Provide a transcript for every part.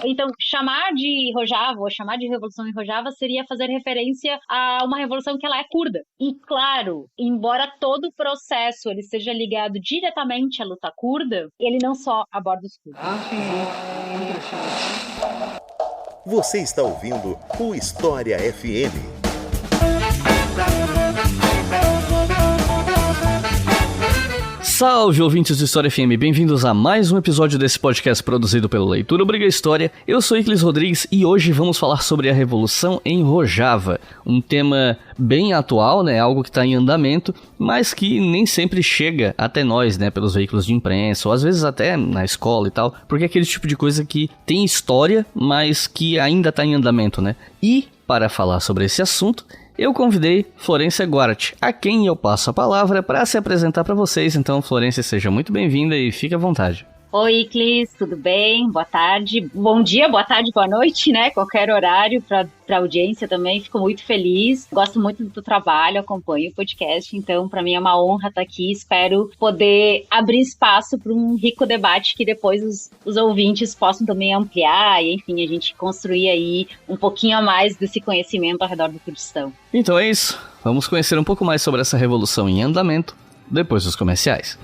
Então, chamar de Rojava ou chamar de Revolução em Rojava seria fazer referência a uma revolução que ela é curda. E, claro, embora todo o processo ele seja ligado diretamente à luta curda, ele não só aborda os curdos. Você está ouvindo o História FM. Salve, ouvintes do História FM, bem-vindos a mais um episódio desse podcast produzido pelo Leitura Obriga História. Eu sou Iclis Rodrigues e hoje vamos falar sobre a Revolução em Rojava, um tema bem atual, né, algo que está em andamento, mas que nem sempre chega até nós, né, pelos veículos de imprensa, ou às vezes até na escola e tal, porque é aquele tipo de coisa que tem história, mas que ainda está em andamento, né. E, para falar sobre esse assunto, eu convidei Florência Guart, a quem eu passo a palavra para se apresentar para vocês. Então, Florência, seja muito bem-vinda e fique à vontade. Oi, Iclis, tudo bem? Boa tarde, bom dia, boa tarde, boa noite, né? Qualquer horário para audiência também. Fico muito feliz, gosto muito do teu trabalho, acompanho o podcast, então para mim é uma honra estar aqui. Espero poder abrir espaço para um rico debate que depois os ouvintes possam também ampliar e, enfim, a gente construir aí um pouquinho a mais desse conhecimento ao redor do Kurdistão. Então é isso, vamos conhecer um pouco mais sobre essa revolução em andamento depois dos comerciais.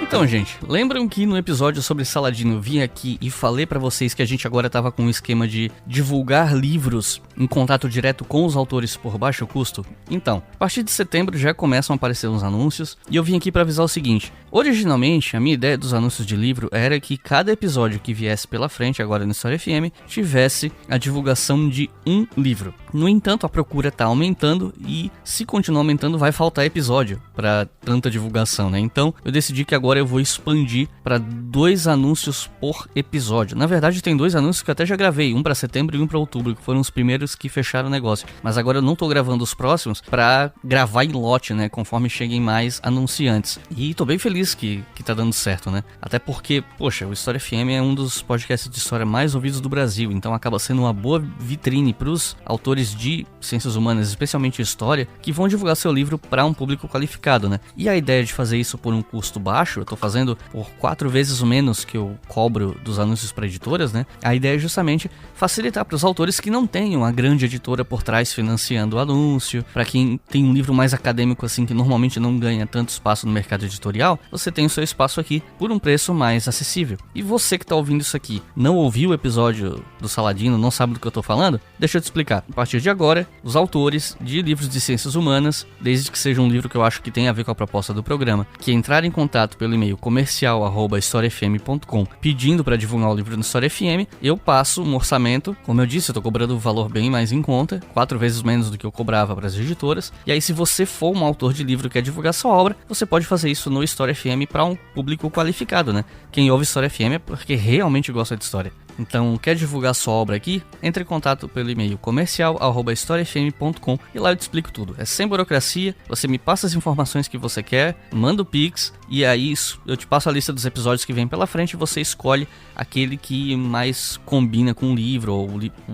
Então, gente, lembram que no episódio sobre Saladino eu vim aqui e falei pra vocês que a gente agora tava com um esquema de divulgar livros em contato direto com os autores por baixo custo? Então, a partir de setembro já começam a aparecer uns anúncios e eu vim aqui pra avisar o seguinte: originalmente, a minha ideia dos anúncios de livro era que cada episódio que viesse pela frente, agora no História FM, tivesse a divulgação de um livro. No entanto, a procura tá aumentando e, se continuar aumentando, vai faltar episódio pra tanta divulgação, né? Então, eu decidi que agora eu vou expandir para 2 anúncios por episódio. Na verdade, tem 2 anúncios que eu até já gravei, um para setembro e um para outubro, que foram os primeiros que fecharam o negócio. Mas agora eu não tô gravando os próximos para gravar em lote, né, conforme cheguem mais anunciantes. E tô bem feliz que tá dando certo, né? Até porque, poxa, o História FM é um dos podcasts de história mais ouvidos do Brasil, então acaba sendo uma boa vitrine para os autores de ciências humanas, especialmente história, que vão divulgar seu livro para um público qualificado, né? E a ideia de fazer isso por um custo baixo, eu tô fazendo por 4 vezes o menos que eu cobro dos anúncios para editoras, né? A ideia é justamente facilitar para os autores que não tenham a grande editora por trás financiando o anúncio. Para quem tem um livro mais acadêmico assim, que normalmente não ganha tanto espaço no mercado editorial, você tem o seu espaço aqui por um preço mais acessível. E você que tá ouvindo isso aqui, não ouviu o episódio do Saladino, não sabe do que eu tô falando? Deixa eu te explicar. A partir de agora, os autores de livros de ciências humanas, desde que seja um livro que eu acho que tem a ver com a proposta do programa, que entrar em contato pelo e-mail comercial@historiafm.com pedindo para divulgar o livro no História FM, eu passo um orçamento. Como eu disse, eu tô cobrando um valor bem mais em conta, 4 vezes menos do que eu cobrava para as editoras. E aí, se você for um autor de livro que quer divulgar sua obra, você pode fazer isso no História FM para um público qualificado, né? Quem ouve História FM é porque realmente gosta de história. Então, quer divulgar sua obra aqui? Entre em contato pelo e-mail comercial@historiafm.com e lá eu te explico tudo. É sem burocracia, você me passa as informações que você quer, manda o Pix e aí eu te passo a lista dos episódios que vem pela frente e você escolhe aquele que mais combina com o livro ou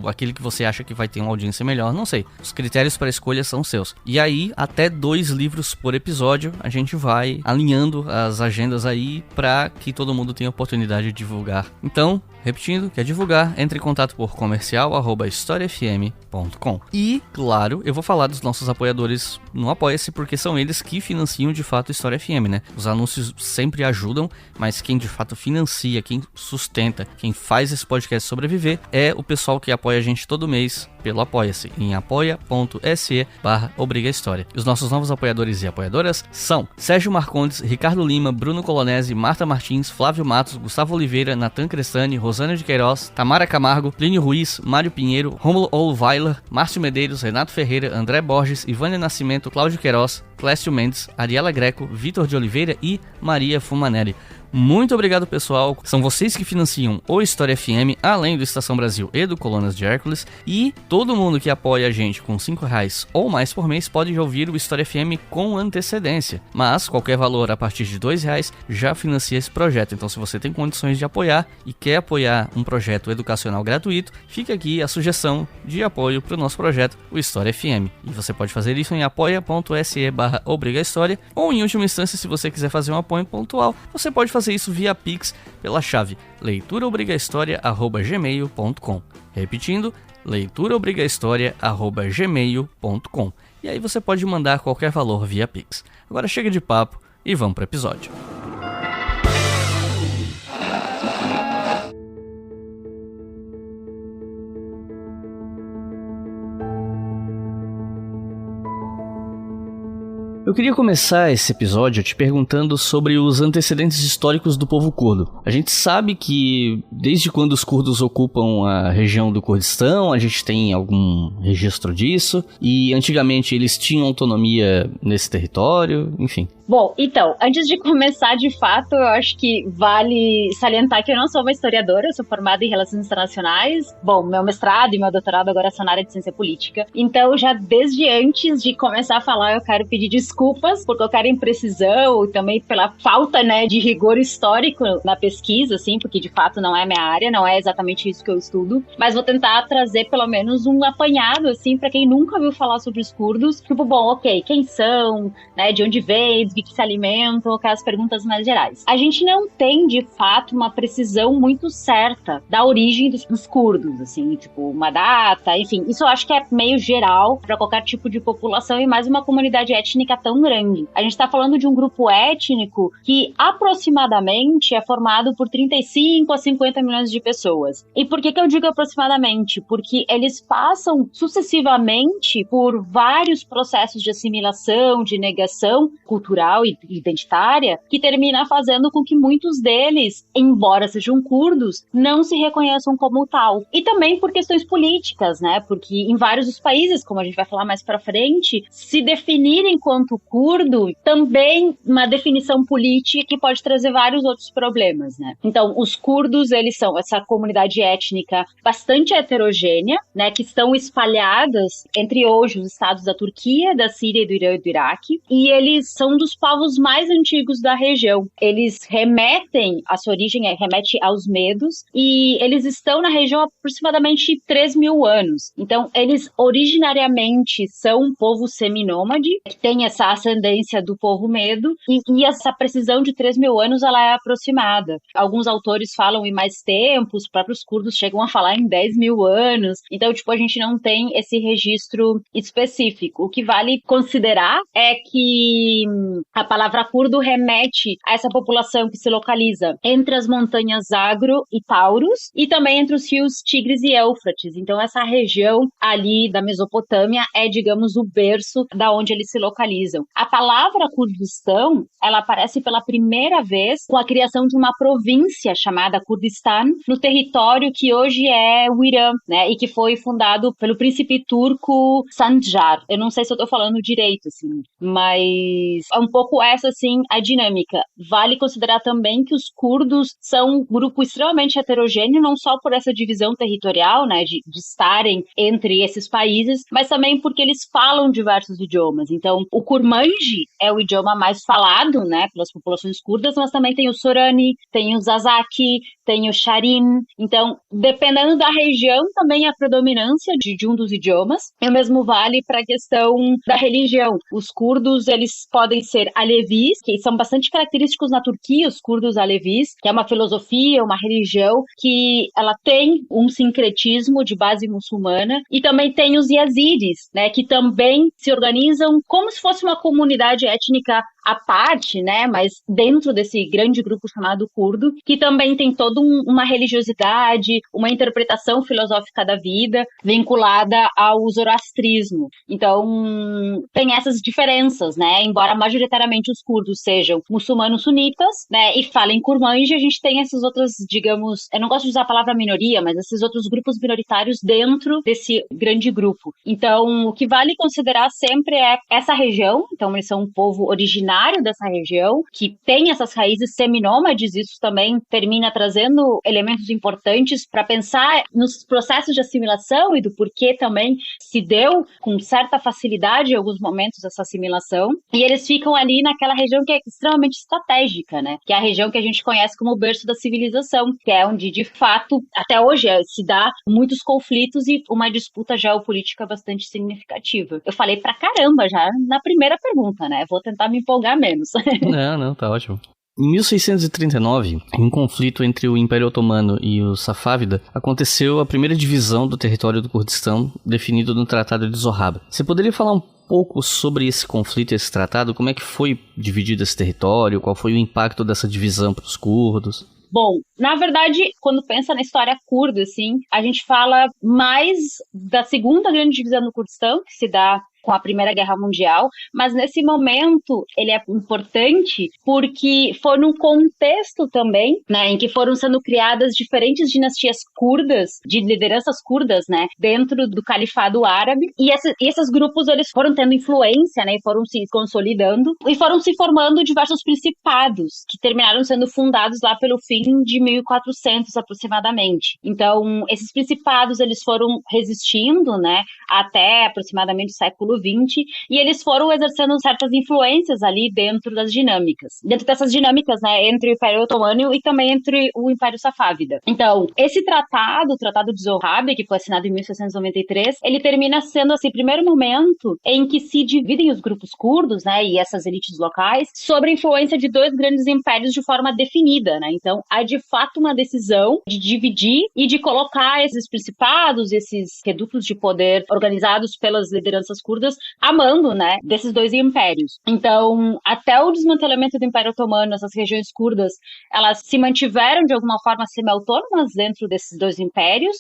aquele que você acha que vai ter uma audiência melhor, não sei. Os critérios para escolha são seus. E aí, até 2 livros por episódio, a gente vai alinhando as agendas aí para que todo mundo tenha a oportunidade de divulgar. Então, repetindo, quer divulgar? Entre em contato por comercial@historiafm.com. E, claro, eu vou falar dos nossos apoiadores no Apoia-se, porque são eles que financiam de fato a História FM, né? Os anúncios sempre ajudam, mas quem de fato financia, quem sustenta, quem faz esse podcast sobreviver é o pessoal que apoia a gente todo mês pelo Apoia-se, em apoia.se/obrigahistoria. Os nossos novos apoiadores e apoiadoras são Sérgio Marcondes, Ricardo Lima, Bruno Colonese, Marta Martins, Flávio Matos, Gustavo Oliveira, Natan Crestani, Rosânia de Queiroz, Tamara Camargo, Plínio Ruiz, Mário Pinheiro, Rômulo Olweiler, Márcio Medeiros, Renato Ferreira, André Borges, Ivânia Nascimento, Cláudio Queiroz, Clécio Mendes, Ariela Greco, Vitor de Oliveira e Maria Fumanelli. Muito obrigado, pessoal. São vocês que financiam o História FM, além do Estação Brasil e do Colunas de Hércules. E todo mundo que apoia a gente com R$5 ou mais por mês pode ouvir o História FM com antecedência. Mas qualquer valor a partir de R$2 já financia esse projeto. Então, se você tem condições de apoiar e quer apoiar um projeto educacional gratuito, fica aqui a sugestão de apoio para o nosso projeto, o História FM. E você pode fazer isso em apoia.se/obrigahistoria, ou em última instância, se você quiser fazer um apoio pontual, você pode fazer isso via Pix pela chave leituraobrigahistoria@gmail.com. Repetindo, leituraobrigahistoria@gmail.com. E aí você pode mandar qualquer valor via Pix. Agora chega de papo e vamos para o episódio. Eu queria começar esse episódio te perguntando sobre os antecedentes históricos do povo curdo. A gente sabe que desde quando os curdos ocupam a região do Kurdistão, a gente tem algum registro disso, e antigamente eles tinham autonomia nesse território, enfim. Bom, então, antes de começar, de fato, eu acho que vale salientar que eu não sou uma historiadora, eu sou formada em Relações Internacionais. Bom, meu mestrado e meu doutorado agora são na área de Ciência Política. Então, já desde antes de começar a falar, eu quero pedir desculpas por qualquer imprecisão e também pela falta, né, de rigor histórico na pesquisa, assim, porque de fato não é minha área, não é exatamente isso que eu estudo. Mas vou tentar trazer pelo menos um apanhado, assim, para quem nunca ouviu falar sobre os curdos. Tipo, bom, ok, quem são, né, de onde vêm, de que se alimentam, aquelas perguntas mais gerais. A gente não tem, de fato, uma precisão muito certa da origem dos curdos, assim, tipo, uma data, enfim. Isso eu acho que é meio geral para qualquer tipo de população e mais uma comunidade étnica tão grande. A gente está falando de um grupo étnico que aproximadamente é formado por 35 a 50 milhões de pessoas. E por que eu digo aproximadamente? Porque eles passam sucessivamente por vários processos de assimilação, de negação cultural e identitária, que termina fazendo com que muitos deles, embora sejam curdos, não se reconheçam como tal. E também por questões políticas, né? Porque em vários dos países, como a gente vai falar mais pra frente, se definir enquanto curdo também uma definição política que pode trazer vários outros problemas, né? Então, os curdos, eles são essa comunidade étnica bastante heterogênea, né? Que estão espalhadas entre hoje os estados da Turquia, da Síria, do Irã e do Iraque, e eles são dos povos mais antigos da região. Eles remetem, a sua origem remete aos medos, e eles estão na região há aproximadamente 3 mil anos. Então, eles originariamente são um povo seminômade, que tem essa ascendência do povo medo, e essa precisão de 3 mil anos, ela é aproximada. Alguns autores falam em mais tempo, os próprios curdos chegam a falar em 10 mil anos. Então, tipo, a gente não tem esse registro específico. O que vale considerar é que a palavra curdo remete a essa população que se localiza entre as montanhas Zagro e Taurus e também entre os rios Tigres e Éufrates. Então, essa região ali da Mesopotâmia é, digamos, o berço da onde eles se localizam. A palavra Kurdistão, ela aparece pela primeira vez com a criação de uma província chamada Kurdistan, no território que hoje é o Irã, né? E que foi fundado pelo príncipe turco Sanjar. Eu não sei se eu tô falando direito, assim, mas é um pouco essa, assim, a dinâmica. Vale considerar também que os curdos são um grupo extremamente heterogêneo, não só por essa divisão territorial, né, de estarem entre esses países, mas também porque eles falam diversos idiomas. Então, o Kurmanji é o idioma mais falado, né, pelas populações curdas, mas também tem o Sorani, tem o Zazaki, tem o Sharin. Então, dependendo da região, também a predominância de um dos idiomas. E o mesmo vale para a questão da religião. Os curdos, eles podem ser alevis, que são bastante característicos na Turquia, os curdos alevis, que é uma filosofia, uma religião que ela tem um sincretismo de base muçulmana, e também tem os yazidis, né, que também se organizam como se fosse uma comunidade étnica à parte, né, mas dentro desse grande grupo chamado curdo, que também tem toda uma religiosidade, uma interpretação filosófica da vida vinculada ao zoroastrismo. Então, tem essas diferenças, né, embora majoritariamente os curdos sejam muçulmanos sunitas, né, e falem Kurmanji, a gente tem essas outras, digamos, eu não gosto de usar a palavra minoria, mas esses outros grupos minoritários dentro desse grande grupo. Então, o que vale considerar sempre é essa região. Então, eles são um povo originário originário dessa região, que tem essas raízes seminômades. Isso também termina trazendo elementos importantes para pensar nos processos de assimilação e do porquê também se deu com certa facilidade em alguns momentos essa assimilação. E eles ficam ali naquela região que é extremamente estratégica, né? Que é a região que a gente conhece como o berço da civilização, que é onde, de fato, até hoje se dá muitos conflitos e uma disputa geopolítica bastante significativa. Eu falei pra caramba já na primeira pergunta, né? Vou tentar me empolgar menos. Não, tá ótimo. Em 1639, em um conflito entre o Império Otomano e o Safávida, aconteceu a primeira divisão do território do Kurdistão, definido no Tratado de Zohrab. Você poderia falar um pouco sobre esse conflito, esse tratado? Como é que foi dividido esse território? Qual foi o impacto dessa divisão para os curdos? Bom, na verdade, quando pensa na história curda, assim, a gente fala mais da segunda grande divisão do Kurdistão, que se dá com a Primeira Guerra Mundial, mas nesse momento ele é importante porque foi num contexto também, né, em que foram sendo criadas diferentes dinastias curdas, de lideranças curdas, né, dentro do Califado Árabe, e esses grupos eles foram tendo influência, né, e foram se consolidando, e foram se formando diversos principados, que terminaram sendo fundados lá pelo fim de 1400 aproximadamente. Então, esses principados eles foram resistindo, né, até aproximadamente o século XX, e eles foram exercendo certas influências ali dentro das dinâmicas. Dentro dessas dinâmicas, né, entre o Império Otomano e também entre o Império Safávida. Então, esse tratado, o Tratado de Zohrab, que foi assinado em 1693, ele termina sendo, assim, o primeiro momento em que se dividem os grupos curdos, né, e essas elites locais, sobre a influência de dois grandes impérios de forma definida, né. Então, há de fato uma decisão de dividir e de colocar esses principados, esses redutos de poder organizados pelas lideranças curdas a mando, né, desses dois impérios. Então, até o desmantelamento do Império Otomano, essas regiões curdas, elas se mantiveram de alguma forma semi-autônomas dentro desses dois impérios,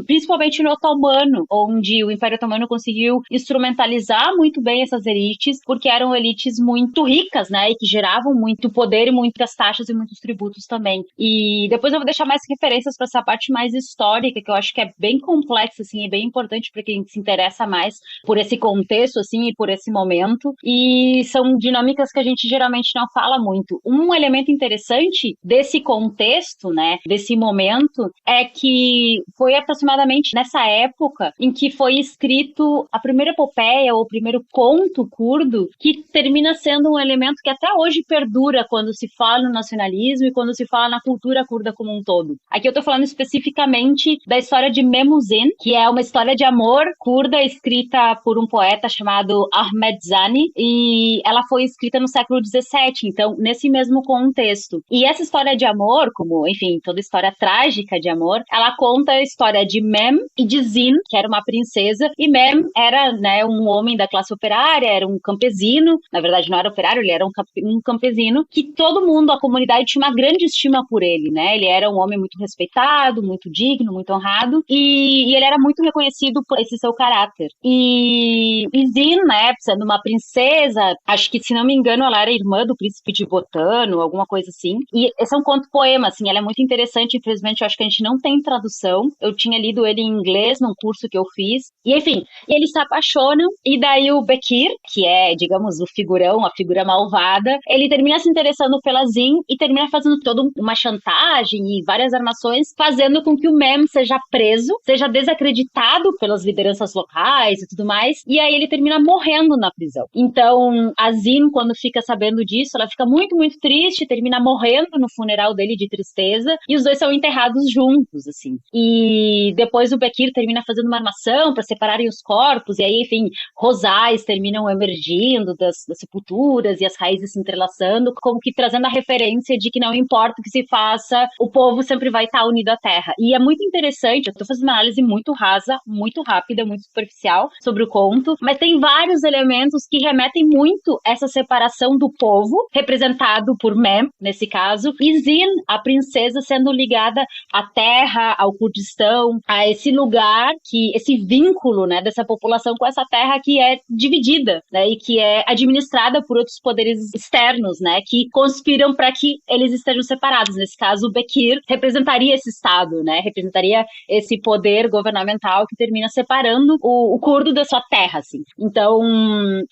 principalmente no Otomano, onde o Império Otomano conseguiu instrumentalizar muito bem essas elites, porque eram elites muito ricas, né, e que geravam muito poder e muitas taxas e muitos tributos também. E depois eu vou deixar mais referências para essa parte mais histórica, que eu acho que é bem complexa, assim, e bem importante para quem se interessa mais por esse contexto, assim, e por esse momento, e são dinâmicas que a gente geralmente não fala muito. Um elemento interessante desse contexto, né, desse momento, é que foi aproximadamente nessa época em que foi escrito a primeira epopeia, ou o primeiro conto curdo, que termina sendo um elemento que até hoje perdura quando se fala no nacionalismo e quando se fala na cultura curda como um todo. Aqui eu tô falando especificamente da história de Memuzin, que é uma história de amor curda escrita por um poeta chamado Ahmed Zani, e ela foi escrita no século XVII, então nesse mesmo contexto. E essa história de amor, como, enfim, toda história trágica de amor, ela conta a história de Mem e de Zin, que era uma princesa, e Mem era, né, um homem da classe operária, era um campesino, na verdade não era operário, ele era um campesino, que todo mundo, a comunidade tinha uma grande estima por ele, né, ele era um homem muito respeitado, muito digno, muito honrado, e ele era muito reconhecido por esse seu caráter. E Zin, né, sendo uma princesa, acho que, se não me engano, ela era irmã do príncipe de Botano, alguma coisa assim. E esse é um conto-poema, assim, ela é muito interessante, infelizmente eu acho que a gente não tem tradução. Eu tinha lido ele em inglês num curso que eu fiz. E, enfim, eles se apaixonam, e daí o Bekir, que é, digamos, o figurão, a figura malvada, ele termina se interessando pela Zin e termina fazendo toda uma chantagem e várias armações, fazendo com que o Mem seja preso, seja desacreditado pelas lideranças locais e tudo mais, e aí ele termina morrendo na prisão. Então, a Zin, quando fica sabendo disso, ela fica muito, muito triste, termina morrendo no funeral dele de tristeza, e os dois são enterrados juntos, assim. E depois o Bekir termina fazendo uma armação para separarem os corpos, e aí, enfim, rosais terminam emergindo das sepulturas, e as raízes se entrelaçando, como que trazendo a referência de que não importa o que se faça, o povo sempre vai estar unido à terra. E é muito interessante, eu tô fazendo uma análise muito rasa, muito rápida, muito superficial sobre o conto, mas tem vários elementos que remetem muito a essa separação do povo, representado por Mem, nesse caso, e Zin, a princesa, sendo ligada à terra, ao Kurdistão, a esse lugar, esse vínculo, né, dessa população com essa terra que é dividida, né, e que é administrada por outros poderes externos, né, que conspiram para que eles estejam separados. Nesse caso, o Bekir representaria esse estado, né, representaria esse poder governamental que termina separando o curdo da sua terra. terra, assim. Então,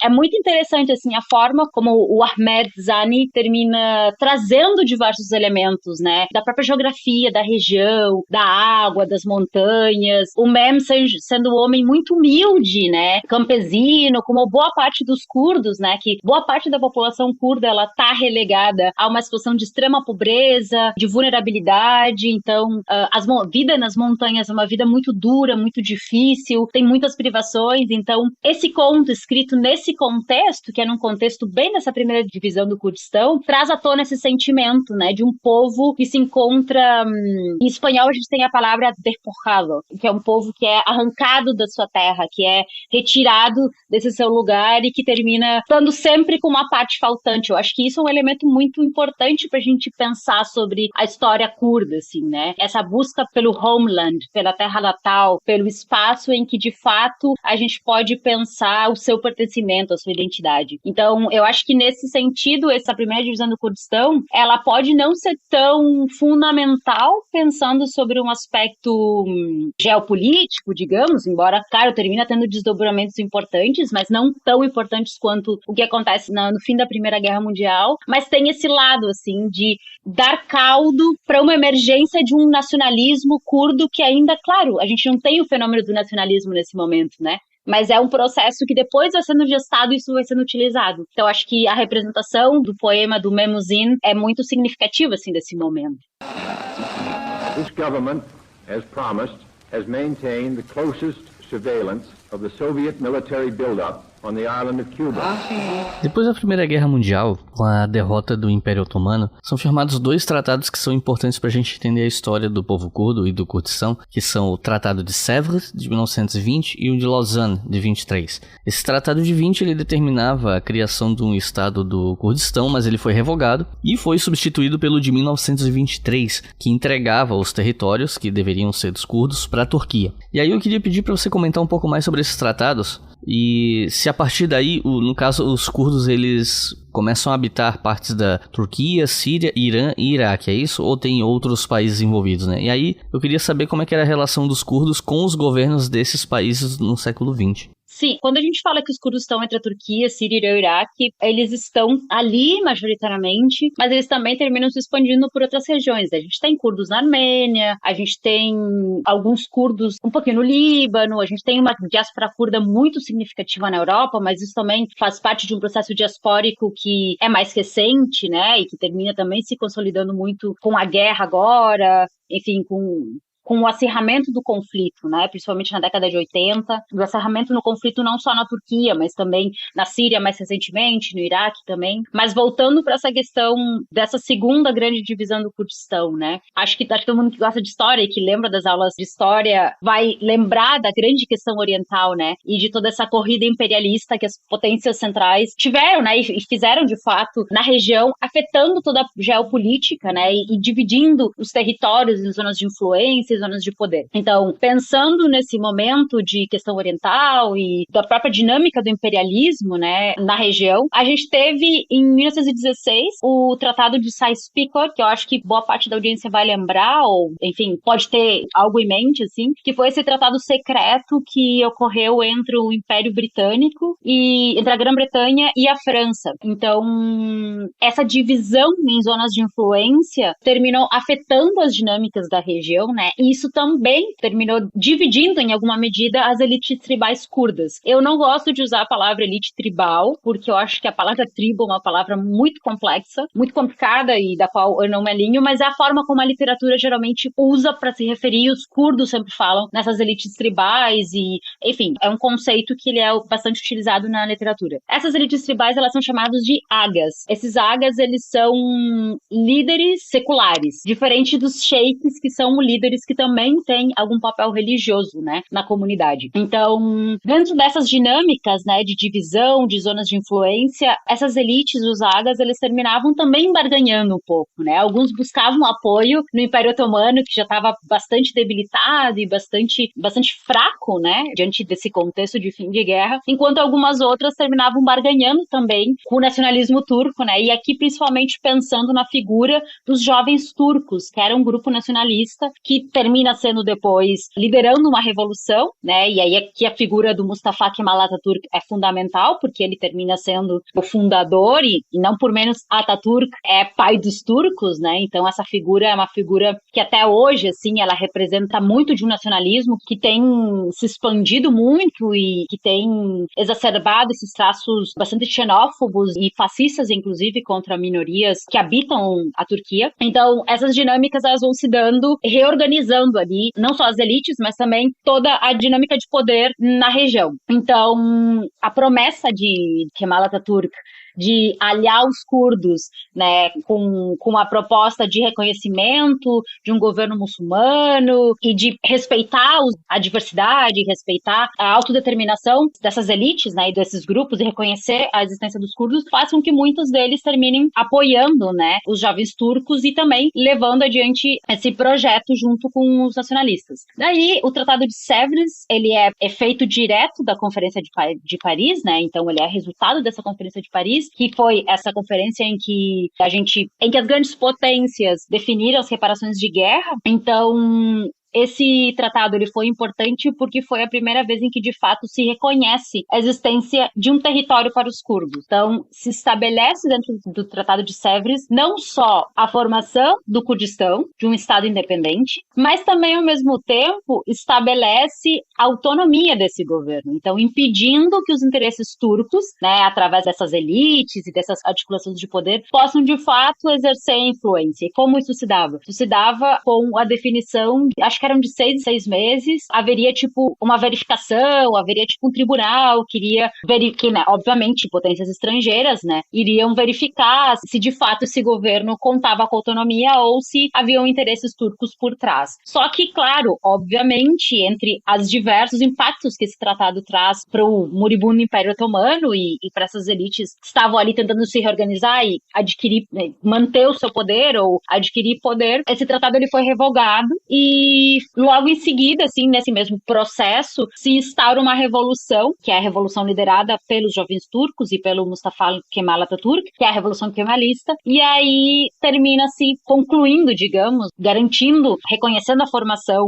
é muito interessante, assim, a forma como o Ahmed Zani termina trazendo diversos elementos, né, da própria geografia, da região, da água, das montanhas, o Mem sendo um homem muito humilde, né, campesino, como boa parte dos curdos, né, que boa parte da população curda, ela tá relegada a uma situação de extrema pobreza, de vulnerabilidade. Então, a vida nas montanhas é uma vida muito dura, muito difícil, tem muitas privações. Então, esse conto escrito nesse contexto, que é num contexto bem dessa primeira divisão do Kurdistão, traz à tona esse sentimento, né, de um povo que se encontra... Em espanhol, a gente tem a palavra despojado, que é um povo que é arrancado da sua terra, que é retirado desse seu lugar e que termina estando sempre com uma parte faltante. Eu acho que isso é um elemento muito importante pra gente pensar sobre a história curda, assim, né? Essa busca pelo homeland, pela terra natal, pelo espaço em que, de fato, a gente pode pensar o seu pertencimento, a sua identidade. Então, eu acho que nesse sentido, essa primeira divisão do Kurdistão, ela pode não ser tão fundamental pensando sobre um aspecto geopolítico, digamos, embora, claro, termina tendo desdobramentos importantes, mas não tão importantes quanto o que acontece no fim da Primeira Guerra Mundial, mas tem esse lado, assim, de dar caldo para uma emergência de um nacionalismo curdo que ainda, claro, a gente não tem o fenômeno do nacionalismo nesse momento, né? Mas é um processo que depois vai sendo gestado e isso vai sendo utilizado. Então, acho que a representação do poema do Memuzin é muito significativa, assim, desse momento. This government, as promised, has maintained the closest surveillance of the Soviet military buildup on the island of Cuba. Depois da Primeira Guerra Mundial, com a derrota do Império Otomano, são firmados 2 tratados que são importantes para a gente entender a história do povo curdo e do Kurdistão, que são o Tratado de Sèvres, de 1920, e o de Lausanne, de 23. Esse Tratado de 20 ele determinava a criação de um estado do Kurdistão, mas ele foi revogado e foi substituído pelo de 1923, que entregava os territórios que deveriam ser dos curdos para a Turquia. E aí eu queria pedir para você comentar um pouco mais sobre esses tratados, e se a partir daí, no caso, os curdos eles começam a habitar partes da Turquia, Síria, Irã e Iraque, é isso? Ou tem outros países envolvidos, né? E aí eu queria saber como é que era a relação dos curdos com os governos desses países no século XX. Sim, quando a gente fala que os curdos estão entre a Turquia, Síria, Irã e Iraque, eles estão ali majoritariamente, mas eles também terminam se expandindo por outras regiões. A gente tem curdos na Armênia, a gente tem alguns curdos um pouquinho no Líbano, a gente tem uma diáspora curda muito significativa na Europa, mas isso também faz parte de um processo diaspórico que é mais recente, né, e que termina também se consolidando muito com a guerra agora, enfim, com o acirramento do conflito, né, principalmente na década de 80, do acirramento no conflito não só na Turquia, mas também na Síria mais recentemente, no Iraque também. Mas voltando para essa questão dessa segunda grande divisão do Kurdistão, né, acho que todo mundo que gosta de história e que lembra das aulas de história vai lembrar da grande questão oriental, né, e de toda essa corrida imperialista que as potências centrais tiveram, né, e fizeram de fato na região, afetando toda a geopolítica, né, e dividindo os territórios em zonas de influência, zonas de poder. Então, pensando nesse momento de questão oriental e da própria dinâmica do imperialismo, né, na região, a gente teve em 1916 o Tratado de Sykes-Picot, que eu acho que boa parte da audiência vai lembrar, ou, enfim, pode ter algo em mente, assim, que foi esse tratado secreto que ocorreu entre o Império Britânico e entre a Grã-Bretanha e a França. Então, essa divisão em zonas de influência terminou afetando as dinâmicas da região, né? E isso também terminou dividindo, em alguma medida, as elites tribais curdas. Eu não gosto de usar a palavra elite tribal, porque eu acho que a palavra tribo é uma palavra muito complexa, muito complicada e da qual eu não me alinho, mas é a forma como a literatura geralmente usa para se referir, os curdos sempre falam nessas elites tribais e, enfim, é um conceito que ele é bastante utilizado na literatura. Essas elites tribais, elas são chamadas de agas. Esses agas, eles são líderes seculares, diferente dos sheiks, que são líderes que também têm algum papel religioso, né, na comunidade. Então, dentro dessas dinâmicas, né, de divisão, de zonas de influência, essas elites, os agas, eles terminavam também barganhando um pouco, né? Alguns buscavam apoio no Império Otomano, que já estava bastante debilitado e bastante fraco, né, diante desse contexto de fim de guerra, enquanto algumas outras terminavam barganhando também com o nacionalismo turco, né? E aqui principalmente pensando na figura dos jovens turcos, que era um grupo nacionalista que termina sendo depois liderando uma revolução, né? E aí aqui a figura do Mustafa Kemal Atatürk é fundamental, porque ele termina sendo o fundador e não por menos Atatürk é pai dos turcos, né? Então essa figura é uma figura que até hoje, assim, ela representa muito de um nacionalismo que tem se expandido muito e que tem exacerbado esses traços bastante xenófobos e fascistas, inclusive, contra minorias que habitam a Turquia. Então, essas dinâmicas, elas vão se dando, reorganizando ali, não só as elites, mas também toda a dinâmica de poder na região. Então, a promessa de Kemal Atatürk de aliar os curdos, né, com a proposta de reconhecimento de um governo muçulmano e de respeitar a diversidade, respeitar a autodeterminação dessas elites, né, e desses grupos e reconhecer a existência dos curdos, faz com que muitos deles terminem apoiando, né, os jovens turcos e também levando adiante esse projeto junto com os nacionalistas. Daí, o Tratado de Sèvres, ele é efeito direto da Conferência de Paris, né, então ele é resultado dessa Conferência de Paris, que foi essa conferência em que as grandes potências definiram as reparações de guerra. Então, esse tratado ele foi importante porque foi a primeira vez em que, de fato, se reconhece a existência de um território para os curdos. Então, se estabelece dentro do Tratado de Sèvres não só a formação do Kurdistão, de um Estado independente, mas também, ao mesmo tempo, estabelece a autonomia desse governo. Então, impedindo que os interesses turcos, né, através dessas elites e dessas articulações de poder, possam, de fato, exercer influência. E como isso se dava? Isso se dava com a definição, acho que eram de 6 em 6 meses, haveria, tipo, uma verificação, haveria, tipo, um tribunal que iria verificar, né, obviamente, potências estrangeiras, né, iriam verificar se, de fato, esse governo contava com autonomia ou se haviam interesses turcos por trás. Só que, claro, obviamente, entre os diversos impactos que esse tratado traz para o moribundo Império Otomano e para essas elites que estavam ali tentando se reorganizar e adquirir, né, manter o seu poder ou adquirir poder, esse tratado ele foi revogado e logo em seguida, assim, nesse mesmo processo, se instaura uma revolução, que é a revolução liderada pelos jovens turcos e pelo Mustafa Kemal Atatürk, que é a revolução kemalista, e aí termina-se concluindo, digamos, garantindo, reconhecendo a formação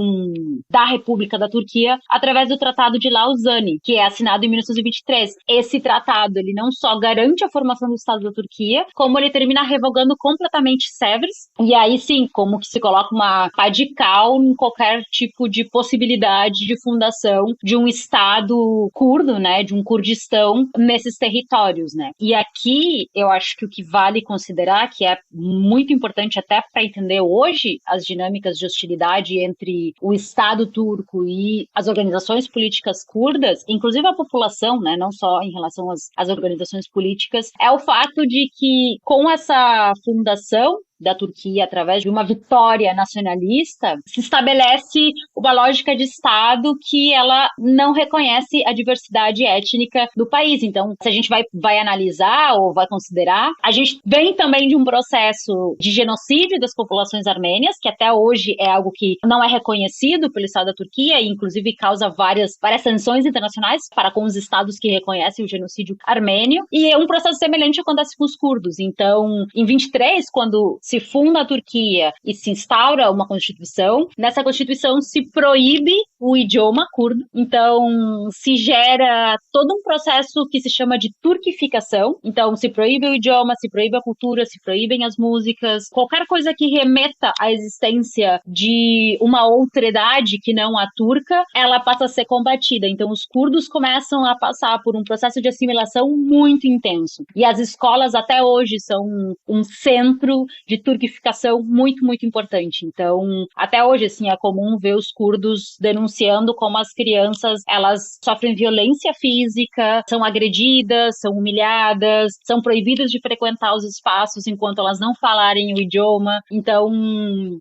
da República da Turquia através do Tratado de Lausanne, que é assinado em 1923. Esse tratado, ele não só garante a formação do Estado da Turquia, como ele termina revogando completamente Sèvres, e aí sim, como que se coloca uma pá de cal em qualquer tipo de possibilidade de fundação de um Estado curdo, né, de um Kurdistão nesses territórios, né. E aqui eu acho que o que vale considerar, que é muito importante até para entender hoje as dinâmicas de hostilidade entre o Estado turco e as organizações políticas curdas, inclusive a população, né, não só em relação às organizações políticas, é o fato de que com essa fundação da Turquia, através de uma vitória nacionalista, se estabelece uma lógica de Estado que ela não reconhece a diversidade étnica do país. Então, se a gente vai analisar ou vai considerar, a gente vem também de um processo de genocídio das populações armênias, que até hoje é algo que não é reconhecido pelo Estado da Turquia e, inclusive, causa várias sanções internacionais para com os estados que reconhecem o genocídio armênio. E um processo semelhante acontece com os curdos. Então, em 23, quando se funda a Turquia e se instaura uma constituição, nessa constituição se proíbe o idioma curdo, então se gera todo um processo que se chama de turquificação, então se proíbe o idioma, se proíbe a cultura, se proíbem as músicas, qualquer coisa que remeta à existência de uma outredade que não a turca, ela passa a ser combatida, então os curdos começam a passar por um processo de assimilação muito intenso, e as escolas até hoje são um centro de turquificação muito, muito importante. Então, até hoje, assim, é comum ver os curdos denunciando como as crianças, elas sofrem violência física, são agredidas, são humilhadas, são proibidas de frequentar os espaços enquanto elas não falarem o idioma. Então,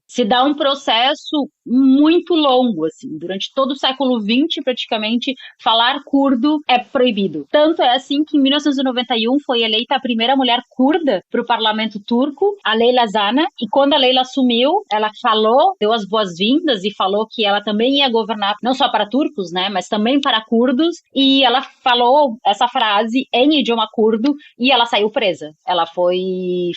se dá um processo muito longo, assim. Durante todo o século XX, praticamente, falar curdo é proibido. Tanto é assim que em 1991 foi eleita a primeira mulher curda para o parlamento turco, a Leyla Zana, e quando a Leyla assumiu, ela falou, deu as boas-vindas e falou que ela também ia governar governar não só para turcos, né, mas também para curdos, e ela falou essa frase em idioma curdo e ela saiu presa. Ela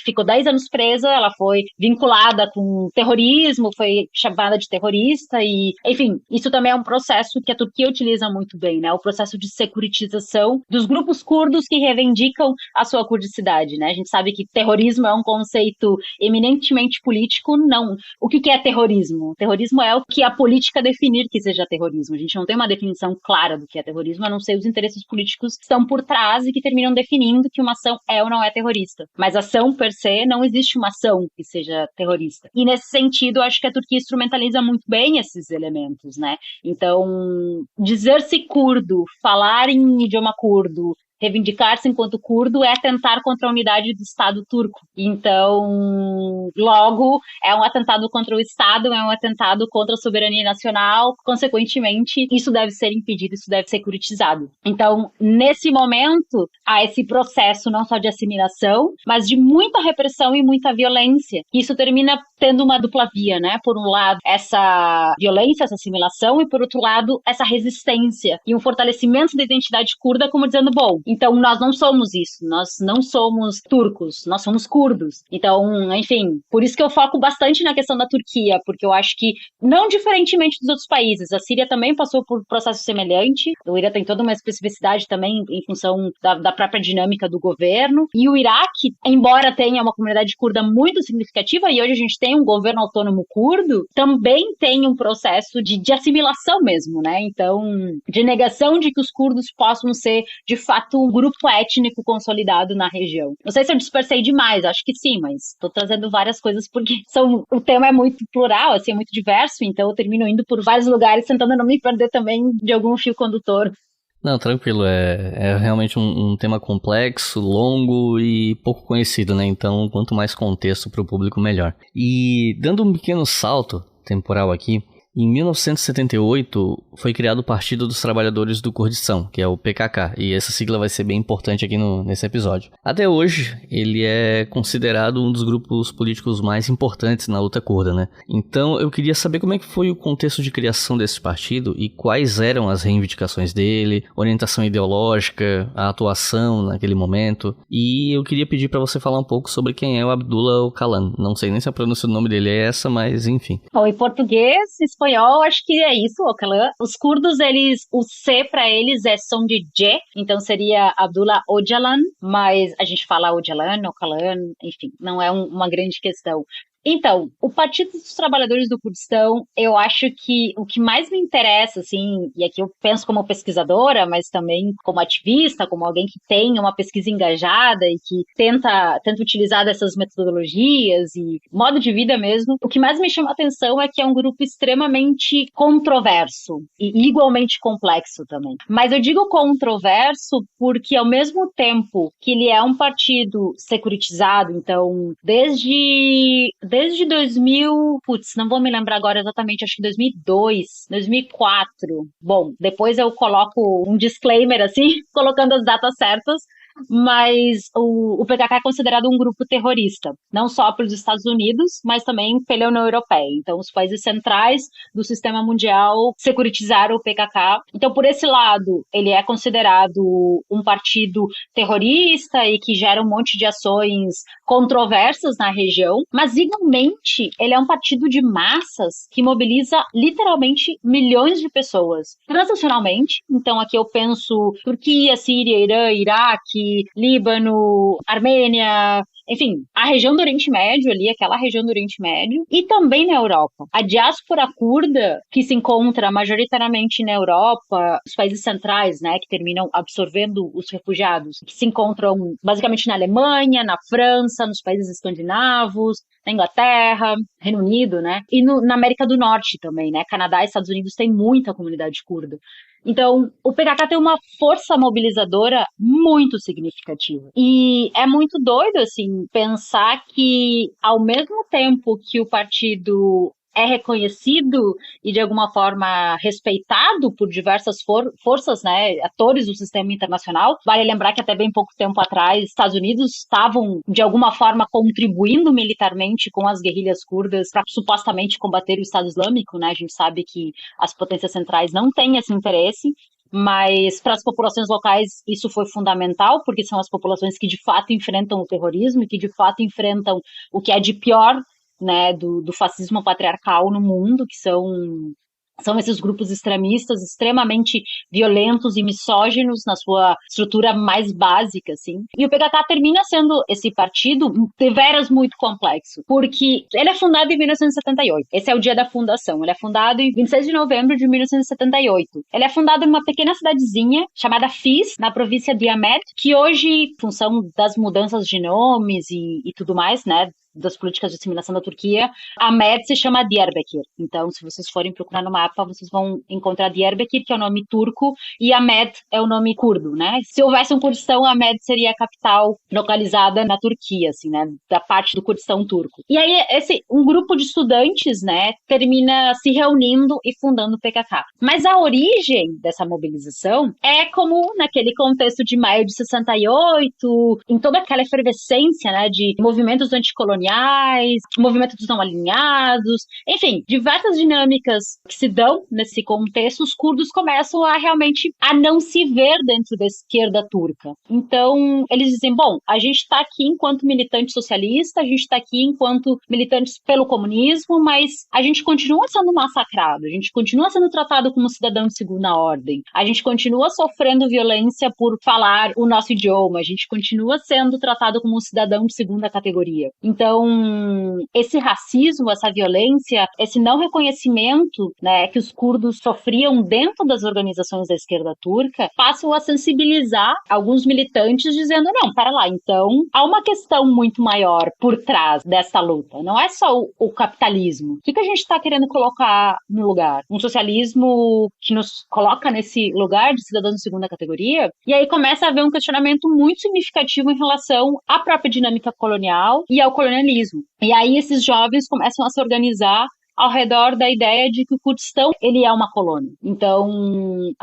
ficou 10 anos presa, ela foi vinculada com terrorismo, foi chamada de terrorista e, enfim, isso também é um processo que a Turquia utiliza muito bem, né, o processo de securitização dos grupos curdos que reivindicam a sua curdicidade, né, a gente sabe que terrorismo é um conceito eminentemente político, não. O que é terrorismo? Terrorismo é o que a política definir que seja terrorismo. A gente não tem uma definição clara do que é terrorismo, a não ser os interesses políticos que estão por trás e que terminam definindo que uma ação é ou não é terrorista. Mas ação per se, não existe uma ação que seja terrorista. E nesse sentido, acho que a Turquia instrumentaliza muito bem esses elementos, né? Então, dizer-se curdo, falar em idioma curdo, reivindicar-se enquanto curdo é atentar contra a unidade do Estado turco. Então, logo, é um atentado contra o Estado, é um atentado contra a soberania nacional. Consequentemente, isso deve ser impedido, isso deve ser curitizado. Então, nesse momento, há esse processo não só de assimilação, mas de muita repressão e muita violência. Isso termina tendo uma dupla via, né? Por um lado, essa violência, essa assimilação, e por outro lado, essa resistência e um fortalecimento da identidade curda, como dizendo, bom, então nós não somos isso, nós não somos turcos, nós somos curdos. Então, enfim, por isso que eu foco bastante na questão da Turquia, porque eu acho que, não diferentemente dos outros países, a Síria também passou por um processo semelhante, o Irã tem toda uma especificidade também em função da própria dinâmica do governo, e o Iraque, embora tenha uma comunidade curda muito significativa, e hoje a gente tem um governo autônomo curdo, também tem um processo de assimilação mesmo, né? Então, de negação de que os curdos possam ser, de fato, um grupo étnico consolidado na região. Não sei se eu dispersei demais, acho que sim, mas estou trazendo várias coisas porque o tema é muito plural, assim, é muito diverso, então eu termino indo por vários lugares tentando não me perder também de algum fio condutor. Não, tranquilo, é realmente um tema complexo, longo e pouco conhecido, né? Então, quanto mais contexto para o público, melhor. E dando um pequeno salto temporal aqui, em 1978 foi criado o Partido dos Trabalhadores do Kurdistão, que é o PKK, e essa sigla vai ser bem importante aqui nesse episódio. Até hoje, ele é considerado um dos grupos políticos mais importantes na luta curda, né? Então, eu queria saber como é que foi o contexto de criação desse partido e quais eram as reivindicações dele, orientação ideológica, a atuação naquele momento. E eu queria pedir para você falar um pouco sobre quem é o Abdullah Öcalan. Não sei nem se a pronúncia do nome dele é essa, mas enfim. Bom, em português, espanhol, acho que é isso, Öcalan. Os curdos, o C para eles é som de J, então seria Abdullah Öcalan, mas a gente fala Öcalan, enfim, não é uma grande questão. Então, o Partido dos Trabalhadores do Kurdistão, eu acho que o que mais me interessa, assim, e aqui eu penso como pesquisadora, mas também como ativista, como alguém que tem uma pesquisa engajada e que tenta utilizar dessas metodologias e modo de vida mesmo, o que mais me chama a atenção é que é um grupo extremamente controverso e igualmente complexo também. Mas eu digo controverso porque, ao mesmo tempo que ele é um partido securitizado, então, desde 2000, não vou me lembrar agora exatamente, acho que 2002, 2004. Bom, depois eu coloco um disclaimer assim, colocando as datas certas, mas o PKK é considerado um grupo terrorista, não só pelos Estados Unidos, mas também pela União Europeia. Então, os países centrais do sistema mundial securitizaram o PKK. Então, por esse lado, ele é considerado um partido terrorista e que gera um monte de ações controversas na região, mas, igualmente, ele é um partido de massas que mobiliza literalmente milhões de pessoas, transnacionalmente. Então, aqui eu penso Turquia, Síria, Irã, Iraque, Líbano, Armênia, enfim, a região do Oriente Médio ali, aquela região do Oriente Médio, e também na Europa. A diáspora curda, que se encontra majoritariamente na Europa, os países centrais, né, que terminam absorvendo os refugiados, que se encontram basicamente na Alemanha, na França, nos países escandinavos, na Inglaterra, Reino Unido, né, e na América do Norte também, né, Canadá e Estados Unidos têm muita comunidade curda. Então, o PKK tem uma força mobilizadora muito significativa. E é muito doido, assim, pensar que, ao mesmo tempo que o partido é reconhecido e de alguma forma respeitado por diversas forças, né, atores do sistema internacional. Vale lembrar que até bem pouco tempo atrás, Estados Unidos estavam de alguma forma contribuindo militarmente com as guerrilhas curdas para supostamente combater o Estado Islâmico, né? A gente sabe que as potências centrais não têm esse interesse. Mas para as populações locais isso foi fundamental, porque são as populações que de fato enfrentam o terrorismo e que de fato enfrentam o que é de pior, né, do fascismo patriarcal no mundo, que são esses grupos extremistas extremamente violentos e misóginos na sua estrutura mais básica, assim. E o PKK termina sendo esse partido deveras muito complexo, porque ele é fundado em 1978. Esse é o dia da fundação. Ele é fundado em 26 de novembro de 1978. Ele é fundado em uma pequena cidadezinha chamada Fis, na província de Amed, que hoje, em função das mudanças de nomes e tudo mais, né, das políticas de assimilação da Turquia, Amed se chama Diyarbakir. Então, se vocês forem procurar no mapa, vocês vão encontrar Diyarbakir, que é o nome turco, e Amed é o nome curdo, né? Se houvesse um Kurdistão, Amed seria a capital localizada na Turquia, assim, né? Da parte do Kurdistão turco. E aí, um grupo de estudantes, né, termina se reunindo e fundando o PKK. Mas a origem dessa mobilização é como naquele contexto de maio de 68, em toda aquela efervescência, né, de movimentos anticoloniais, movimento dos não alinhados, enfim, diversas dinâmicas que se dão nesse contexto, os curdos começam a realmente a não se ver dentro da esquerda turca. Então, eles dizem, bom, a gente está aqui enquanto militante socialista, a gente está aqui enquanto militantes pelo comunismo, mas a gente continua sendo massacrado, a gente continua sendo tratado como cidadão de segunda ordem, a gente continua sofrendo violência por falar o nosso idioma, a gente continua sendo tratado como um cidadão de segunda categoria. Então, esse racismo, essa violência, esse não reconhecimento, né, que os curdos sofriam dentro das organizações da esquerda turca, passam a sensibilizar alguns militantes dizendo, não, para lá, então há uma questão muito maior por trás dessa luta. Não é só o capitalismo. O que a gente está querendo colocar no lugar? Um socialismo que nos coloca nesse lugar de cidadãos de segunda categoria? E aí começa a haver um questionamento muito significativo em relação à própria dinâmica colonial e ao colonialismo. E aí esses jovens começam a se organizar ao redor da ideia de que o Kurdistão, ele é uma colônia. Então,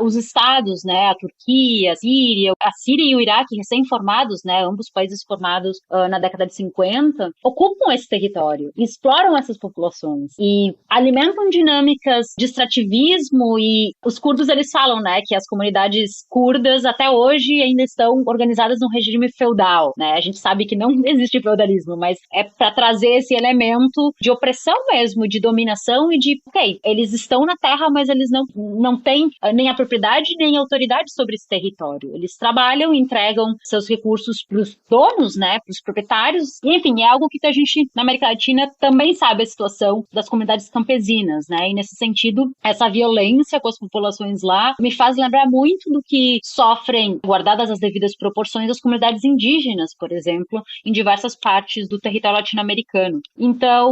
os estados, né, a Turquia, a Síria e o Iraque, recém-formados, né, ambos países formados na década de 50, ocupam esse território, exploram essas populações e alimentam dinâmicas de extrativismo, e os curdos, eles falam, né, que as comunidades curdas até hoje ainda estão organizadas num regime feudal, né? A gente sabe que não existe feudalismo, mas é para trazer esse elemento de opressão mesmo, de dominação e de, ok, eles estão na terra, mas eles não têm nem a propriedade nem a autoridade sobre esse território. Eles trabalham, entregam seus recursos para os donos, né, para os proprietários, e, enfim, é algo que a gente, na América Latina, também sabe a situação das comunidades campesinas, né, e nesse sentido, essa violência com as populações lá me faz lembrar muito do que sofrem, guardadas as devidas proporções, as comunidades indígenas, por exemplo, em diversas partes do território latino-americano. Então,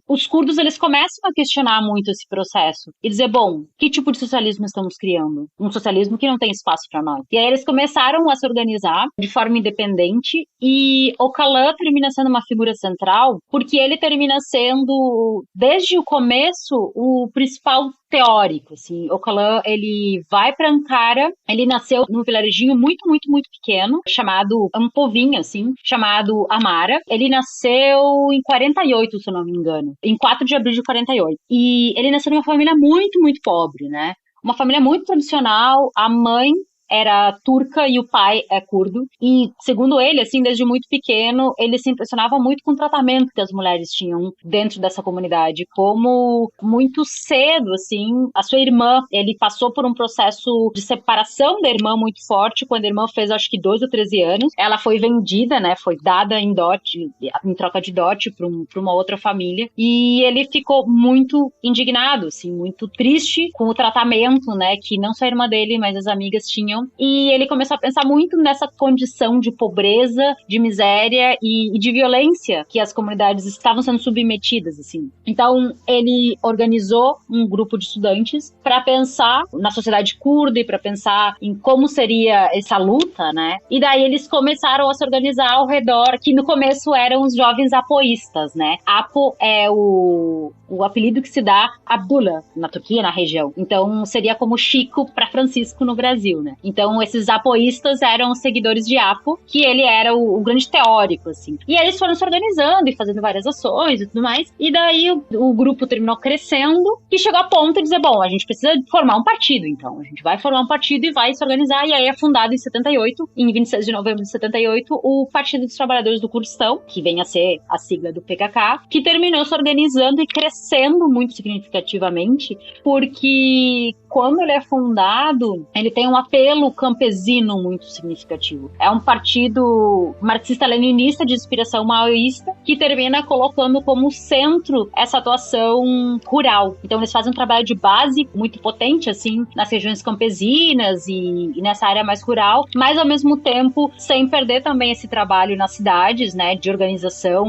os curdos, eles começam a questionar muito esse processo e dizer, bom, que tipo de socialismo estamos criando? Um socialismo que não tem espaço para nós. E aí eles começaram a se organizar de forma independente, e Öcalan termina sendo uma figura central porque ele termina sendo, desde o começo, o principal teórico, assim. Öcalan, ele vai para Ankara, ele nasceu num vilarejinho muito, muito, muito pequeno, chamado, um povinho, assim, chamado Amara. Ele nasceu em 48, se eu não me engano, em 4 de abril de 48. E ele nasceu numa família muito, muito pobre, né? Uma família muito tradicional. A mãe era turca e o pai é curdo. E, segundo ele, assim, desde muito pequeno, ele se impressionava muito com o tratamento que as mulheres tinham dentro dessa comunidade. Como, muito cedo, assim, a sua irmã, ele passou por um processo de separação da irmã muito forte. Quando a irmã fez, acho que 12 ou 13 anos, ela foi vendida, né, foi dada em dote, em troca de dote para uma outra família. E ele ficou muito indignado, assim, muito triste com o tratamento, né, que não só a irmã dele, mas as amigas tinham tinham, e ele começou a pensar muito nessa condição de pobreza, de miséria e de violência que as comunidades estavam sendo submetidas, assim. Então, ele organizou um grupo de estudantes para pensar na sociedade curda e para pensar em como seria essa luta, né? E daí eles começaram a se organizar ao redor, que no começo eram os jovens apoístas, né? Apo é o apelido que se dá a Abdullah, na Turquia, na região. Então, seria como Chico para Francisco no Brasil, né? Então, esses apoístas eram os seguidores de Apo, que ele era o grande teórico, assim. E eles foram se organizando e fazendo várias ações e tudo mais. E daí, o grupo terminou crescendo e chegou a ponto de dizer, bom, a gente precisa formar um partido, então. A gente vai formar um partido e vai se organizar. E aí, é fundado em 78, em 26 de novembro de 78, o Partido dos Trabalhadores do Kurdistão, que vem a ser a sigla do PKK, que terminou se organizando e crescendo muito significativamente, porque quando ele é fundado, ele tem um apelo campesino muito significativo. É um partido marxista-leninista de inspiração maoísta que termina colocando como centro essa atuação rural. Então eles fazem um trabalho de base muito potente, assim, nas regiões campesinas e nessa área mais rural, mas ao mesmo tempo sem perder também esse trabalho nas cidades, né, de organização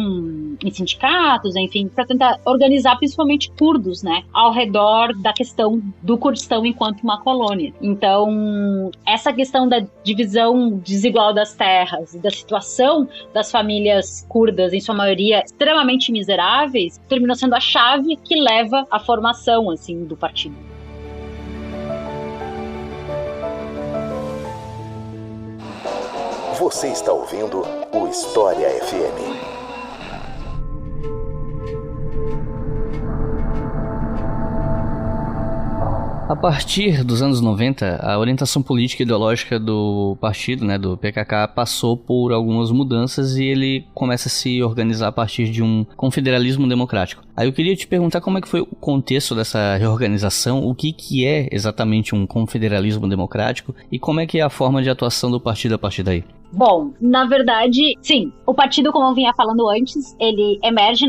em sindicatos, enfim, para tentar organizar principalmente curdos, né, ao redor da questão do Kurdistão enquanto uma colônia. Então, essa questão da divisão desigual das terras e da situação das famílias curdas, em sua maioria extremamente miseráveis, terminou sendo a chave que leva à formação, assim, do partido. Você está ouvindo o História FM. A partir dos anos 90, a orientação política e ideológica do partido, né, do PKK, passou por algumas mudanças e ele começa a se organizar a partir de um confederalismo democrático. Aí eu queria te perguntar como é que foi o contexto dessa reorganização, o que é exatamente um confederalismo democrático e como é que é a forma de atuação do partido a partir daí. Bom, na verdade, sim. O partido, como eu vinha falando antes, ele emerge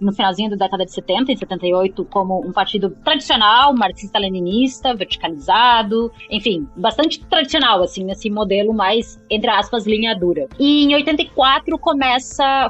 no finalzinho da década de 70, em 78, como um partido tradicional, marxista-leninista, verticalizado, enfim, bastante tradicional, assim, nesse modelo mais, entre aspas, linha dura. E em 84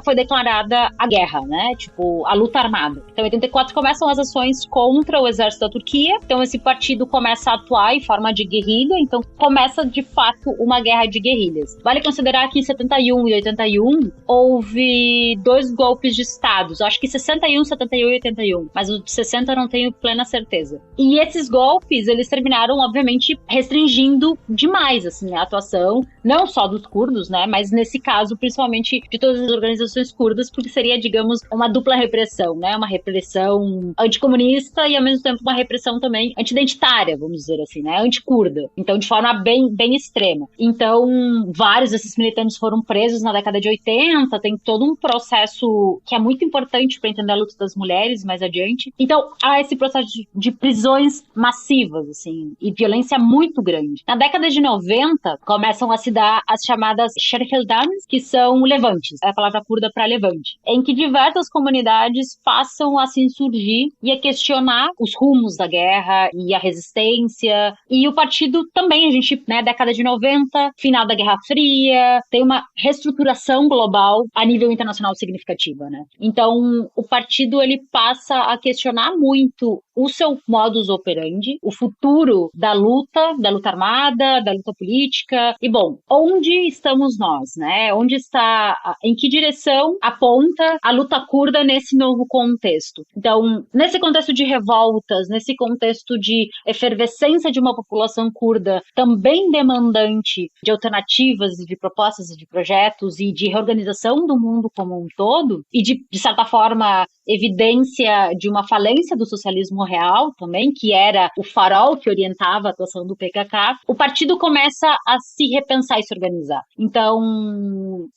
foi declarada a guerra, né? Tipo, a luta armada. Então, em 84 começam as ações contra o exército da Turquia. Então, esse partido começa a atuar em forma de guerrilha. Então, começa, de fato, uma guerra de guerrilhas. Vale considerar que em 71 e 81 houve 2 golpes de estados. Acho que 61, 71 e 81. Mas o de 60 eu não tenho plena certeza. E esses golpes, eles terminaram, obviamente, restringindo demais, assim, a atuação, não só dos curdos, né? Mas nesse caso, principalmente de todas as organizações curdas, porque seria, digamos, uma dupla repressão, né? Uma repressão anticomunista e, ao mesmo tempo, uma repressão também anti-identitária, vamos dizer assim, né? Anticurda. Então, de forma bem, bem extrema. Então, vários desses militantes foram presos na década de 80, tem todo um processo que é muito importante para entender a luta das mulheres mais adiante. Então, há esse processo de prisões massivas, assim, e violência muito grande. Na década de 90, começam a se dar as chamadas Şerheldans, que são levantes, é a palavra curda para levante, em que diversas comunidades passam a se insurgir e a questionar os rumos da guerra e a resistência. E o partido também, a gente, né, década de 90, final da Guerra Fria, tem uma reestruturação global a nível internacional significativa, né? Então, o partido, ele passa a questionar muito o seu modus operandi, o futuro da luta armada, da luta política, e bom, onde estamos nós, né? Onde está, em que direção aponta a luta curda nesse novo contexto? Então, nesse contexto de revoltas, nesse contexto de efervescência de uma população curda também demandante de alternativas e de propostas e de projetos e de reorganização do mundo como um todo, e de certa forma, evidência de uma falência do socialismo real também, que era o farol que orientava a atuação do PKK, o partido começa a se repensar e se organizar. Então,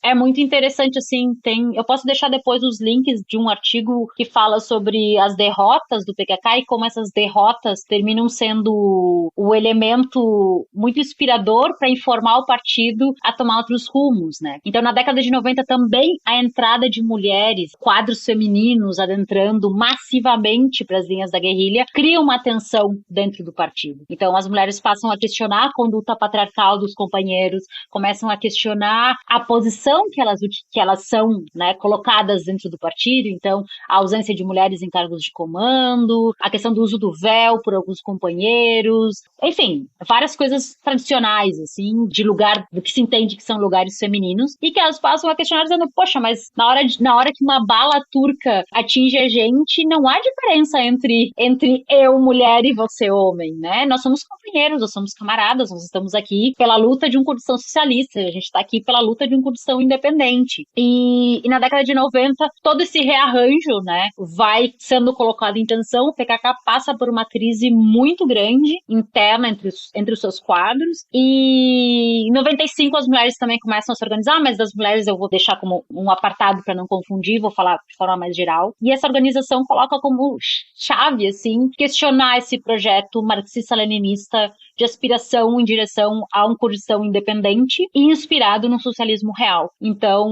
é muito interessante, assim, eu posso deixar depois os links de um artigo que fala sobre as derrotas do PKK e como essas derrotas terminam sendo o elemento muito inspirador para informar o partido a tomar outros rumos, né? Então, na década de 90 também a entrada de mulheres, quadros femininos adentrando massivamente para as linhas da guerrilha, cria uma tensão dentro do partido. Então, as mulheres passam a questionar a conduta patriarcal dos companheiros, começam a questionar a posição que elas são, né, colocadas dentro do partido. Então, a ausência de mulheres em cargos de comando, a questão do uso do véu por alguns companheiros, enfim, várias coisas tradicionais, assim, de lugar, do que se entende que são lugares femininos, e que elas passam a questionar dizendo, poxa, mas na hora que uma bala turca atinge a gente, não há diferença entre eu, mulher, e você, homem, né? Nós somos companheiros, nós somos camaradas, nós estamos aqui pela luta de um Kurdistão socialista, a gente está aqui pela luta de um Kurdistão independente. E na década de 90, todo esse rearranjo, né, vai sendo colocado em tensão. O PKK passa por uma crise muito grande, interna, entre os seus quadros, e em 95 as mulheres também começam a se organizar, mas das mulheres eu vou deixar como um apartado para não confundir, vou falar de forma mais geral. E essa organização coloca como chave, assim, questionar esse projeto marxista-leninista de aspiração em direção a um Kurdistão independente e inspirado no socialismo real. Então,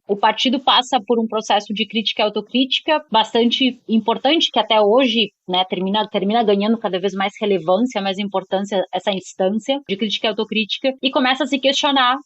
o partido passa por um processo de crítica e autocrítica bastante importante, que até hoje, né, termina ganhando cada vez mais relevância, mais importância, essa instância de crítica e autocrítica, e começa a se questionar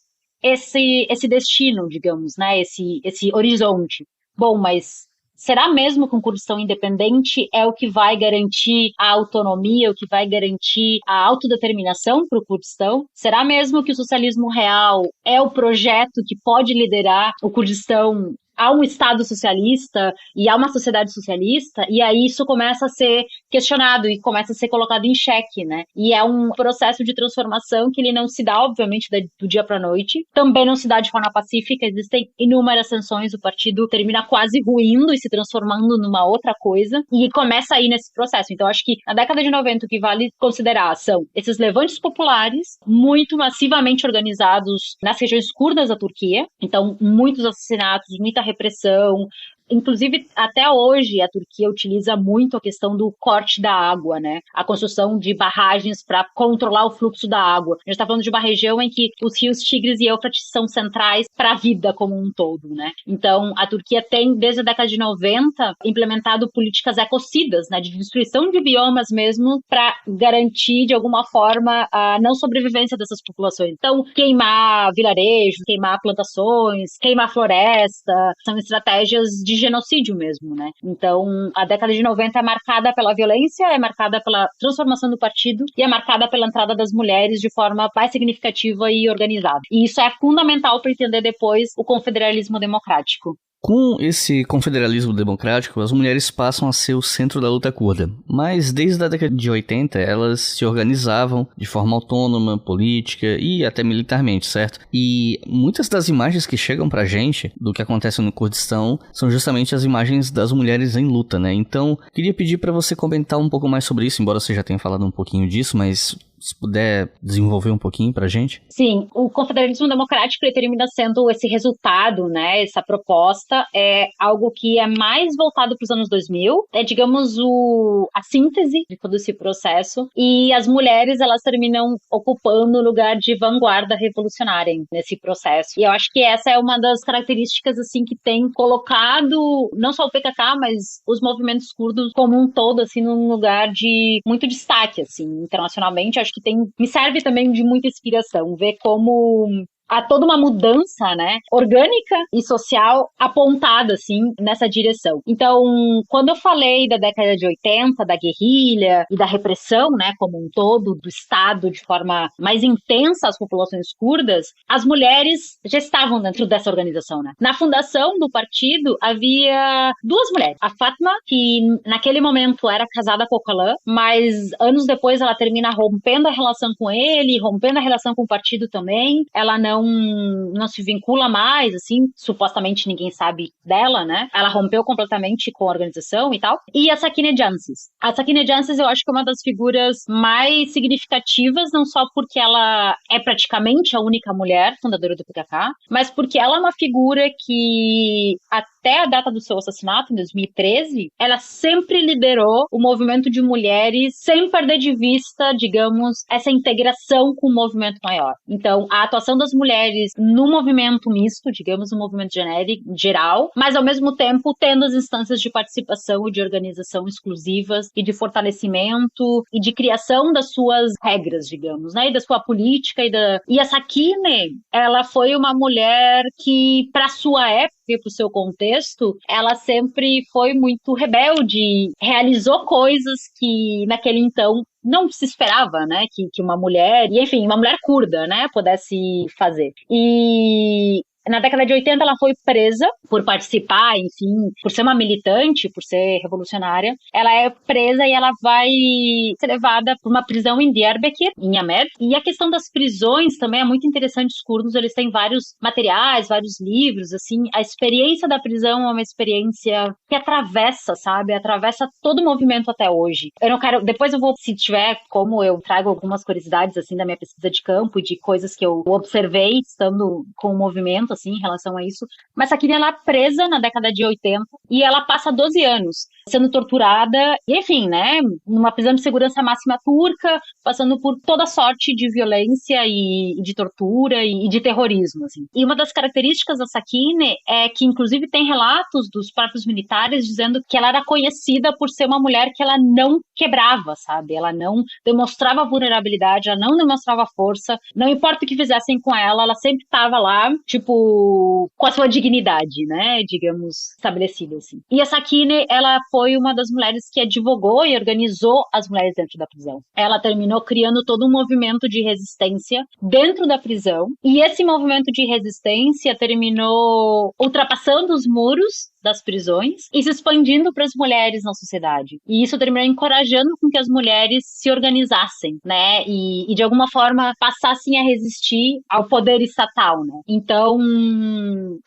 esse destino, digamos, né, esse horizonte. Bom, mas será mesmo que um Kurdistão independente é o que vai garantir a autonomia, o que vai garantir a autodeterminação para o Kurdistão? Será mesmo que o socialismo real é o projeto que pode liderar o Kurdistão a um Estado socialista e a uma sociedade socialista? E aí isso começa a ser questionado e começa a ser colocado em xeque, né? E é um processo de transformação que ele não se dá, obviamente, do dia para a noite. Também não se dá de forma pacífica, existem inúmeras tensões, o partido termina quase ruindo e se transformando numa outra coisa, e começa aí nesse processo. Então, acho que na década de 90 o que vale considerar são esses levantes populares muito massivamente organizados nas regiões curdas da Turquia, então muitos assassinatos, muita repressão. Inclusive, até hoje, a Turquia utiliza muito a questão do corte da água, né? A construção de barragens para controlar o fluxo da água. A gente está falando de uma região em que os rios Tigres e Éufrates são centrais para a vida como um todo, né? Então, a Turquia tem, desde a década de 90, implementado políticas ecocidas, né? De destruição de biomas mesmo, para garantir, de alguma forma, a não sobrevivência dessas populações. Então, queimar vilarejos, queimar plantações, queimar floresta, são estratégias de genocídio mesmo, né? Então, a década de 90 é marcada pela violência, é marcada pela transformação do partido e é marcada pela entrada das mulheres de forma mais significativa e organizada. E isso é fundamental para entender depois o confederalismo democrático. Com esse confederalismo democrático, as mulheres passam a ser o centro da luta curda. Mas desde a década de 80, elas se organizavam de forma autônoma, política e até militarmente, certo? E muitas das imagens que chegam pra gente do que acontece no Kurdistão são justamente as imagens das mulheres em luta, né? Então, queria pedir pra você comentar um pouco mais sobre isso, embora você já tenha falado um pouquinho disso, mas se puder desenvolver um pouquinho pra gente. Sim, o confederalismo democrático ele termina sendo esse resultado, né, essa proposta é algo que é mais voltado para os anos 2000, é, digamos, a síntese de todo esse processo, e as mulheres, elas terminam ocupando o lugar de vanguarda revolucionária nesse processo. E eu acho que essa é uma das características, assim, que tem colocado, não só o PKK, mas os movimentos curdos como um todo, assim, num lugar de muito destaque, assim, internacionalmente. Acho que me serve também de muita inspiração, ver como há toda uma mudança, né, orgânica e social apontada, assim, nessa direção. Então, quando eu falei da década de 80, da guerrilha e da repressão, né, como um todo, do Estado de forma mais intensa às populações curdas, as mulheres já estavam dentro dessa organização, né. Na fundação do partido, havia duas mulheres. A Fatma, que naquele momento era casada com o Öcalan, mas anos depois ela termina rompendo a relação com ele, rompendo a relação com o partido também. Ela não se vincula mais, assim, supostamente ninguém sabe dela, né? Ela rompeu completamente com a organização e tal. E a Sakineh Jansis. A Sakineh Jansis eu acho que é uma das figuras mais significativas, não só porque ela é praticamente a única mulher fundadora do PKK, mas porque ela é uma figura que até a data do seu assassinato, em 2013, ela sempre liderou o movimento de mulheres sem perder de vista, digamos, essa integração com o movimento maior. Então, a atuação das mulheres mulheres no movimento misto, digamos, no movimento geral, mas ao mesmo tempo tendo as instâncias de participação e de organização exclusivas e de fortalecimento e de criação das suas regras, digamos, né, e da sua política e a Sakine, ela foi uma mulher que, para sua época e para o seu contexto, ela sempre foi muito rebelde, realizou coisas que naquele então não se esperava, né, que uma mulher, e enfim, uma mulher curda, né, pudesse fazer. E na década de 80 ela foi presa por participar, enfim, por ser uma militante, por ser revolucionária. Ela é presa e ela vai ser levada para uma prisão em Diyarbakir, em Amed. E a questão das prisões também é muito interessante. Os curdos, eles têm vários materiais, vários livros, assim. A experiência da prisão é uma experiência que atravessa, sabe? Atravessa todo o movimento até hoje. Eu não quero... Depois eu vou, se tiver como, eu trago algumas curiosidades, assim, da minha pesquisa de campo e de coisas que eu observei estando com o movimento, assim, em relação a isso. Mas Sakine, ela é presa na década de 80 e ela passa 12 anos sendo torturada, e enfim, né, numa prisão de segurança máxima turca, passando por toda sorte de violência e de tortura e de terrorismo, assim. E uma das características da Sakine é que, inclusive, tem relatos dos próprios militares dizendo que ela era conhecida por ser uma mulher que ela não quebrava, sabe? Ela não demonstrava vulnerabilidade, ela não demonstrava força, não importa o que fizessem com ela sempre estava lá, tipo, com a sua dignidade, né, digamos, estabelecida, assim. E a Sakine, ela foi uma das mulheres que advogou e organizou as mulheres dentro da prisão. Ela terminou criando todo um movimento de resistência dentro da prisão, e esse movimento de resistência terminou ultrapassando os muros das prisões e se expandindo para as mulheres na sociedade. E isso terminou encorajando com que as mulheres se organizassem, né? E de alguma forma passassem a resistir ao poder estatal, né? Então,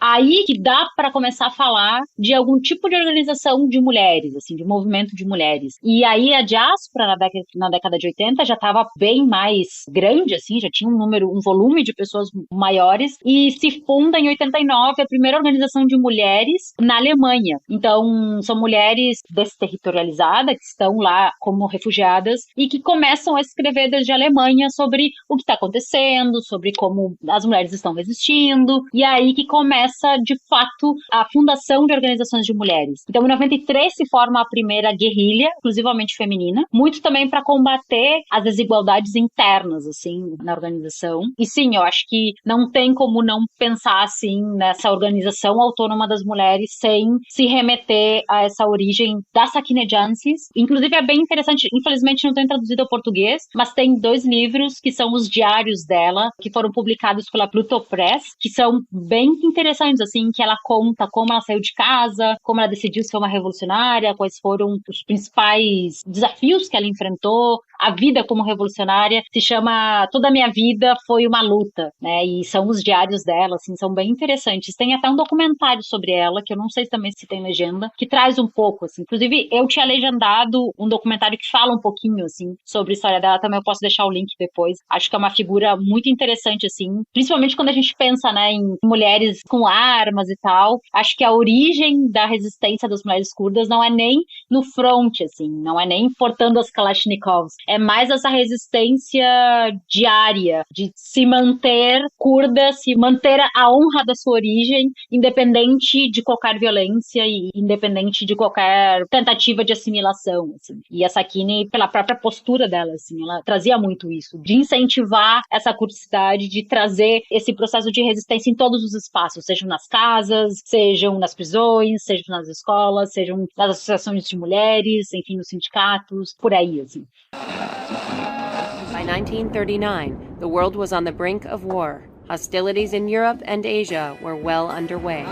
aí que dá para começar a falar de algum tipo de organização de mulheres, assim, de movimento de mulheres. E aí a diáspora na década de 80 já estava bem mais grande, assim, já tinha um volume de pessoas maiores, e se funda em 89 a primeira organização de mulheres na Alemanha. Então, são mulheres desterritorializadas, que estão lá como refugiadas e que começam a escrever desde a Alemanha sobre o que está acontecendo, sobre como as mulheres estão resistindo, e aí que começa, de fato, a fundação de organizações de mulheres. Então, em 93 se forma a primeira guerrilha, exclusivamente feminina, muito também para combater as desigualdades internas, assim, na organização. E sim, eu acho que não tem como não pensar, assim, nessa organização autônoma das mulheres sem se remeter a essa origem da Sakine Jansis. Inclusive é bem interessante, infelizmente não tem traduzido ao português, mas tem 2 livros que são os diários dela, que foram publicados pela Pluto Press, que são bem interessantes, assim, que ela conta como ela saiu de casa, como ela decidiu ser uma revolucionária, quais foram os principais desafios que ela enfrentou, a vida como revolucionária. Se chama Toda a Minha Vida Foi uma Luta, né, e são os diários dela, assim, são bem interessantes. Tem até um documentário sobre ela, que eu não sei também se tem legenda, que traz um pouco, assim. Inclusive, eu tinha legendado um documentário que fala um pouquinho, assim, sobre a história dela, também eu posso deixar o link depois. Acho que é uma figura muito interessante, assim, principalmente quando a gente pensa, né, em mulheres com armas e tal. Acho que a origem da resistência das mulheres curdas não é nem no front, assim, não é nem portando as Kalashnikovs, é mais essa resistência diária, de se manter curda, se manter a honra da sua origem, independente de qualquer violência e independente de qualquer tentativa de assimilação, assim. E a Sakine, pela própria postura dela, assim, ela trazia muito isso, de incentivar essa curiosidade, de trazer esse processo de resistência em todos os espaços, sejam nas casas, sejam nas prisões, sejam nas escolas, sejam nas associações de mulheres, enfim, nos sindicatos, por aí, assim. By 1939, the world was on the brink of war. Hostilities in Europe and Asia were well underway.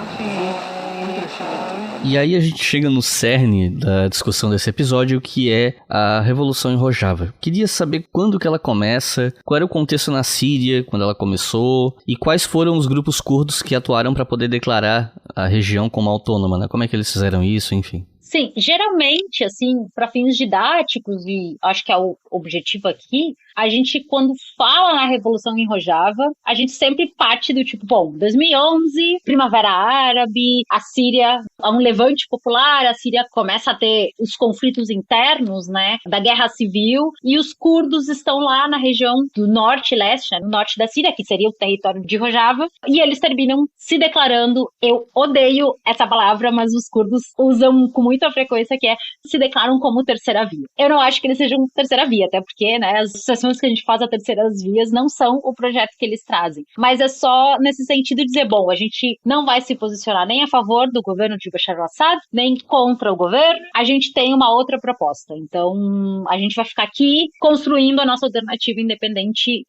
E aí a gente chega no cerne da discussão desse episódio, que é a Revolução em Rojava. Queria saber quando que ela começa, qual era o contexto na Síria, quando ela começou, e quais foram os grupos curdos que atuaram para poder declarar a região como autônoma, né? Como é que eles fizeram isso, enfim. Sim, geralmente, assim, para fins didáticos, e acho que é o objetivo aqui, a gente, quando fala na Revolução em Rojava, a gente sempre parte do tipo, bom, 2011, Primavera Árabe, a Síria, há um levante popular, a Síria começa a ter os conflitos internos, né, da guerra civil, e os curdos estão lá na região do norte e leste, né, no norte da Síria, que seria o território de Rojava, e eles terminam se declarando, eu odeio essa palavra, mas os curdos usam com muita frequência, que é se declaram como terceira via. Eu não acho que eles sejam terceira via, até porque, né, as associações que a gente faz a terceiras vias não são o projeto que eles trazem. Mas é só nesse sentido de dizer, bom, a gente não vai se posicionar nem a favor do governo de Bashar al-Assad, nem contra o governo, a gente tem uma outra proposta. Então, a gente vai ficar aqui construindo a nossa alternativa independente,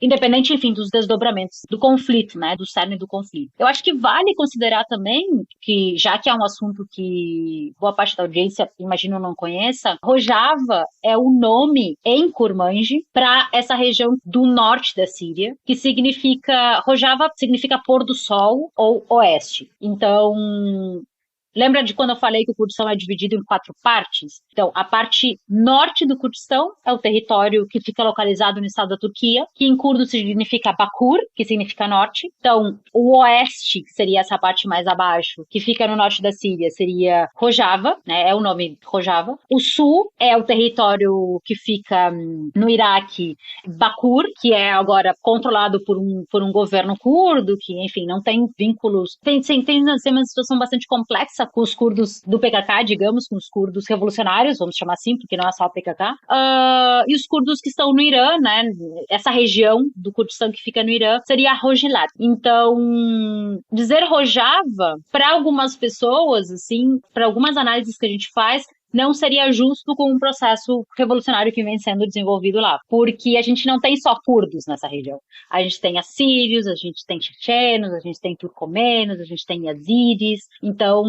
enfim, dos desdobramentos do conflito, né, do cerne do conflito. Eu acho que vale considerar também que, já que é um assunto que boa parte da audiência, imagino, não conheça, Rojava é o nome em Kurmanji para essa região do norte da Síria, que significa, Rojava significa pôr do sol ou oeste. Então, lembra de quando eu falei que o Kurdistão é dividido em 4 partes? Então, a parte norte do Kurdistão é o território que fica localizado no estado da Turquia, que em curdo significa Bakur, que significa norte. Então, o oeste, que seria essa parte mais abaixo, que fica no norte da Síria, seria Rojava, né? É o nome Rojava. O sul é o território que fica no Iraque, Bakur, que é agora controlado por um governo curdo, que, enfim, não tem vínculos. Tem uma situação bastante complexa com os curdos do PKK, digamos, com os curdos revolucionários, vamos chamar assim, porque não é só o PKK, e os curdos que estão no Irã, né, essa região do Kurdistão que fica no Irã, seria Rojilat. Então, dizer Rojava, para algumas pessoas, assim, para algumas análises que a gente faz, não seria justo com o processo revolucionário que vem sendo desenvolvido lá, porque a gente não tem só curdos nessa região. A gente tem assírios, a gente tem chechenos, a gente tem turcomenos, a gente tem yazidis. Então,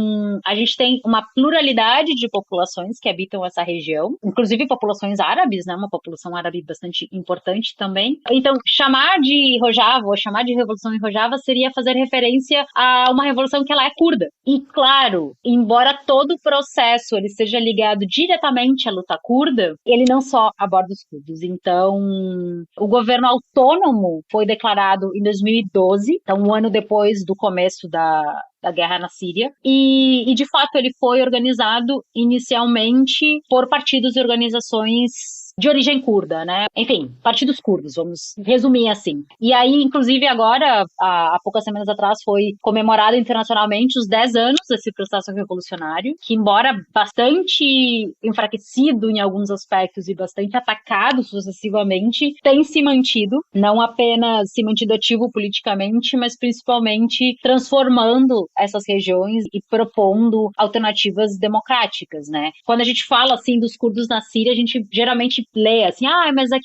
a gente tem uma pluralidade de populações que habitam essa região, inclusive populações árabes, né? Uma população árabe bastante importante também. Então, chamar de Rojava ou chamar de Revolução em Rojava seria fazer referência a uma revolução que ela é curda. E, claro, embora todo o processo ele seja ligado diretamente à luta curda, ele não só aborda os curdos. Então, o governo autônomo foi declarado em 2012, então um ano depois do começo da guerra na Síria, e de fato ele foi organizado inicialmente por partidos e organizações de origem curda, né? Enfim, partidos curdos, vamos resumir assim. E aí, inclusive, agora, há poucas semanas atrás, foi comemorado internacionalmente os 10 anos desse processo revolucionário, que, embora bastante enfraquecido em alguns aspectos e bastante atacado sucessivamente, tem se mantido, não apenas se mantido ativo politicamente, mas principalmente transformando essas regiões e propondo alternativas democráticas, né? Quando a gente fala, assim, dos curdos na Síria, a gente geralmente lê assim, mas aqui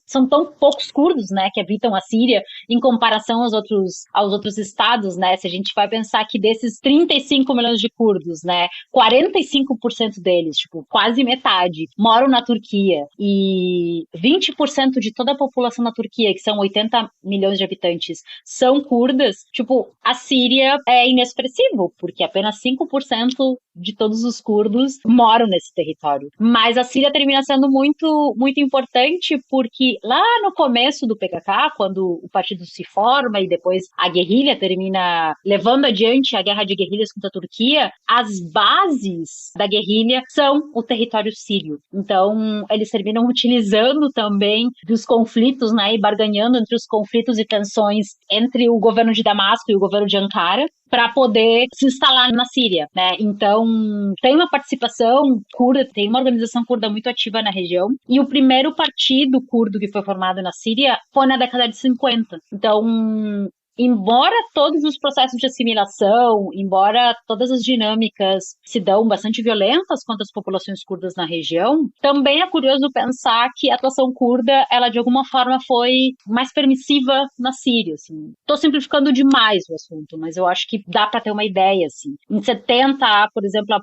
são tão poucos curdos, né, que habitam a Síria em comparação aos outros estados, né? Se a gente vai pensar que desses 35 milhões de curdos, né, 45% deles, tipo, quase metade, moram na Turquia e 20% de toda a população na Turquia, que são 80 milhões de habitantes, são curdas, tipo, a Síria é inexpressivo, porque apenas 5% de todos os curdos moram nesse território. Mas a Síria termina sendo muito, muito importante porque lá no começo do PKK, quando o partido se forma e depois a guerrilha termina levando adiante a guerra de guerrilhas contra a Turquia, as bases da guerrilha são o território sírio. Então, eles terminam utilizando também dos conflitos, né, e barganhando entre os conflitos e tensões entre o governo de Damasco e o governo de Ankara, para poder se instalar na Síria, né? Então, tem uma participação curda, tem uma organização curda muito ativa na região, e o primeiro partido curdo que foi formado na Síria foi na década de 50. Então, embora todos os processos de assimilação, embora todas as dinâmicas se dão bastante violentas contra as populações curdas na região, também é curioso pensar que a atuação curda, ela de alguma forma foi mais permissiva na Síria, assim. Estou simplificando demais o assunto, mas eu acho que dá para ter uma ideia, assim. Em 70, por exemplo,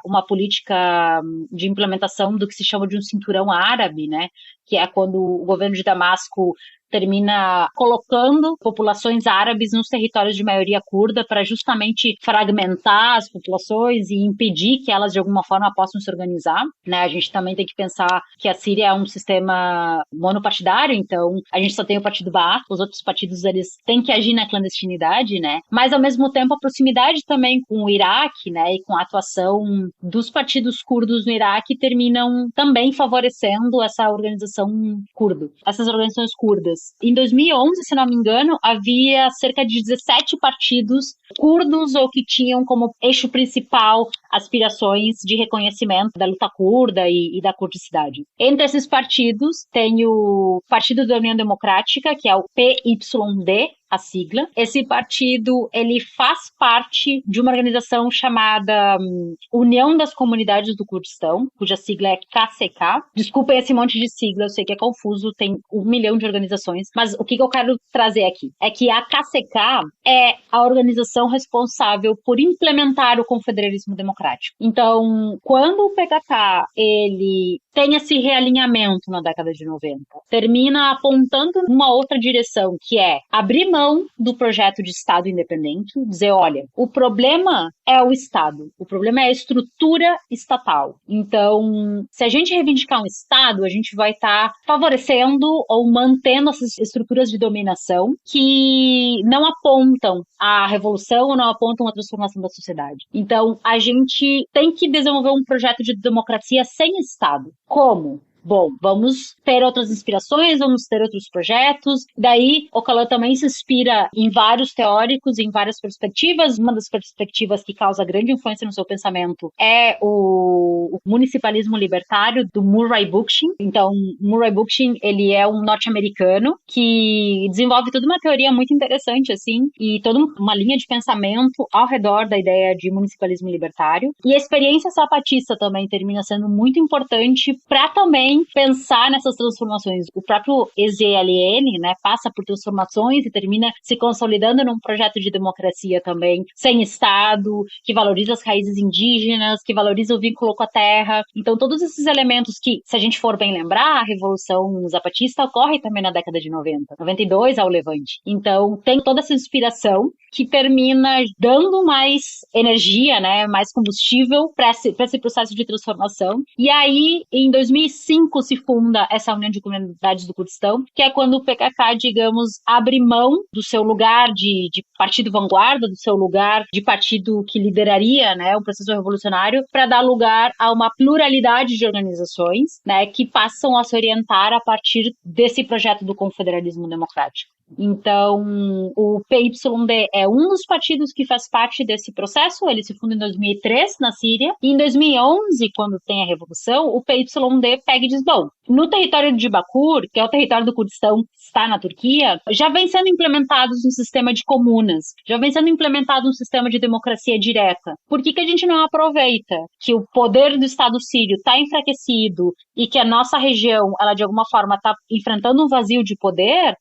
uma política de implementação do que se chama de um cinturão árabe, né, que é quando o governo de Damasco termina colocando populações árabes nos territórios de maioria curda para justamente fragmentar as populações e impedir que elas de alguma forma possam se organizar, né? A gente também tem que pensar que a Síria é um sistema monopartidário, então a gente só tem o partido Baath, os outros partidos eles têm que agir na clandestinidade, né? Mas ao mesmo tempo a proximidade também com o Iraque, né, e com a atuação dos partidos curdos no Iraque terminam também favorecendo essa organização curda, essas organizações curdas. Em 2011, se não me engano, havia cerca de 17 partidos curdos ou que tinham como eixo principal aspirações de reconhecimento da luta curda e da kurdicidade. Entre esses partidos tem o Partido da União Democrática, que é o PYD, a sigla. Esse partido, ele faz parte de uma organização chamada União das Comunidades do Kurdistão, cuja sigla é KCK. Desculpem esse monte de sigla, eu sei que é confuso, tem 1 milhão de organizações, mas o que eu quero trazer aqui é que a KCK é a organização responsável por implementar o confederalismo democrático. Então, quando o PKK, ele tem esse realinhamento na década de 90, termina apontando numa outra direção, que é abrir mão do projeto de Estado independente, dizer, olha, o problema é o Estado, o problema é a estrutura estatal. Então, se a gente reivindicar um Estado, a gente vai estar favorecendo ou mantendo essas estruturas de dominação que não apontam a revolução ou não apontam a transformação da sociedade. Então, a gente tem que desenvolver um projeto de democracia sem Estado. Como? Bom, vamos ter outras inspirações, vamos ter outros projetos. Daí, Öcalan também se inspira em vários teóricos, em várias perspectivas. Uma das perspectivas que causa grande influência no seu pensamento é o municipalismo libertário do Murray Bookchin. Então, Murray Bookchin, ele é um norte-americano que desenvolve toda uma teoria muito interessante, assim, e toda uma linha de pensamento ao redor da ideia de municipalismo libertário. E a experiência zapatista também termina sendo muito importante para também pensar nessas transformações. O próprio EZLN, né, passa por transformações e termina se consolidando num projeto de democracia também, sem Estado, que valoriza as raízes indígenas, que valoriza o vínculo com a terra. Então, todos esses elementos que, se a gente for bem lembrar, a Revolução Zapatista ocorre também na década de 90, 92 ao Levante. Então, tem toda essa inspiração que termina dando mais energia, né, mais combustível para esse processo de transformação. E aí, em 2005, se funda essa União de Comunidades do Kurdistão, que é quando o PKK, digamos, abre mão do seu lugar de partido vanguarda, do seu lugar de partido que lideraria, né, o processo revolucionário, para dar lugar a uma pluralidade de organizações, né, que passam a se orientar a partir desse projeto do confederalismo democrático. Então, o PYD é um dos partidos que faz parte desse processo. Ele se funda em 2003 na Síria, e em 2011, quando tem a revolução, o PYD pega e diz, bom, no território de Diyarbakır, que é o território do Kurdistão que está na Turquia, já vem sendo implementados um sistema de comunas, já vem sendo implementado um sistema de democracia direta. Por que a gente não aproveita que o poder do Estado sírio está enfraquecido e que a nossa região, ela de alguma forma está enfrentando um vazio de poder?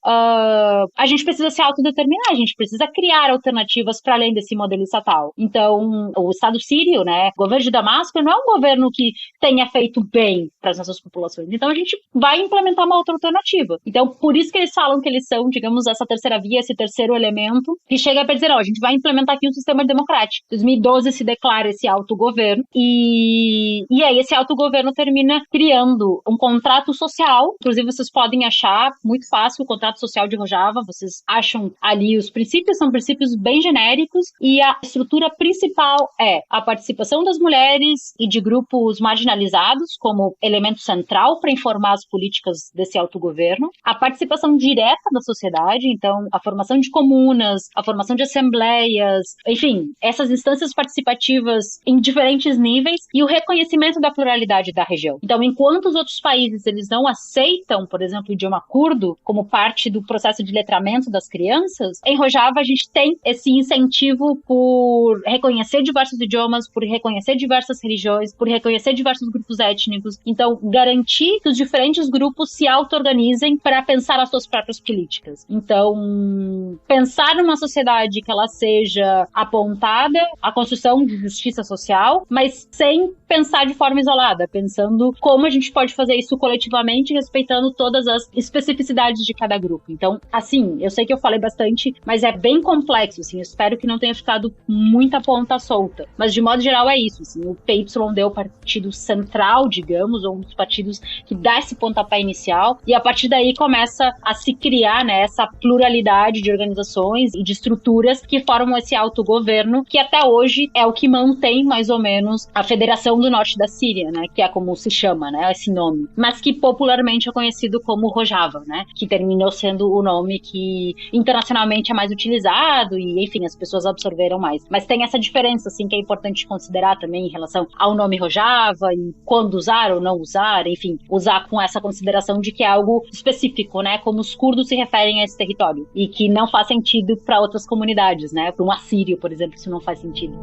A gente precisa se autodeterminar, a gente precisa criar alternativas para além desse modelo estatal. Então, o Estado sírio, né, o governo de Damasco, não é um governo que tenha feito bem para as nossas populações. Então, a gente vai implementar uma outra alternativa. Então, por isso que eles falam que eles são, digamos, essa terceira via, esse terceiro elemento, que chega para dizer, ó, a gente vai implementar aqui um sistema democrático. Em 2012 se declara esse autogoverno, e aí esse autogoverno termina criando um contrato social. Inclusive, vocês podem achar muito fácil o contrato social de Rojava. Vocês acham ali os princípios, são princípios bem genéricos, e a estrutura principal é a participação das mulheres e de grupos marginalizados como elemento central para informar as políticas desse autogoverno, a participação direta da sociedade, então a formação de comunas, a formação de assembleias, enfim, essas instâncias participativas em diferentes níveis, e o reconhecimento da pluralidade da região. Então, enquanto os outros países eles não aceitam, por exemplo, o idioma curdo como parte do processo de de letramento das crianças, em Rojava a gente tem esse incentivo por reconhecer diversos idiomas, por reconhecer diversas religiões, por reconhecer diversos grupos étnicos. Então, garantir que os diferentes grupos se auto-organizem para pensar as suas próprias políticas. Então, pensar numa sociedade que ela seja apontada à construção de justiça social, mas sem pensar de forma isolada, pensando como a gente pode fazer isso coletivamente, respeitando todas as especificidades de cada grupo. Então, assim, eu sei que eu falei bastante, mas é bem complexo, assim, eu espero que não tenha ficado muita ponta solta. Mas, de modo geral, é isso, assim, o PYD é o partido central, digamos, ou um dos partidos que dá esse pontapé inicial, e a partir daí começa a se criar, né, essa pluralidade de organizações e de estruturas que formam esse autogoverno, que até hoje é o que mantém, mais ou menos, a Federação do Norte da Síria, né, que é como se chama, né, esse nome, mas que popularmente é conhecido como Rojava, né, que terminou sendo o nome que internacionalmente é mais utilizado e, enfim, as pessoas absorveram mais. Mas tem essa diferença, assim, que é importante considerar também em relação ao nome Rojava e quando usar ou não usar, enfim, usar com essa consideração de que é algo específico, né, como os curdos se referem a esse território e que não faz sentido para outras comunidades, né, para um assírio, por exemplo, isso não faz sentido.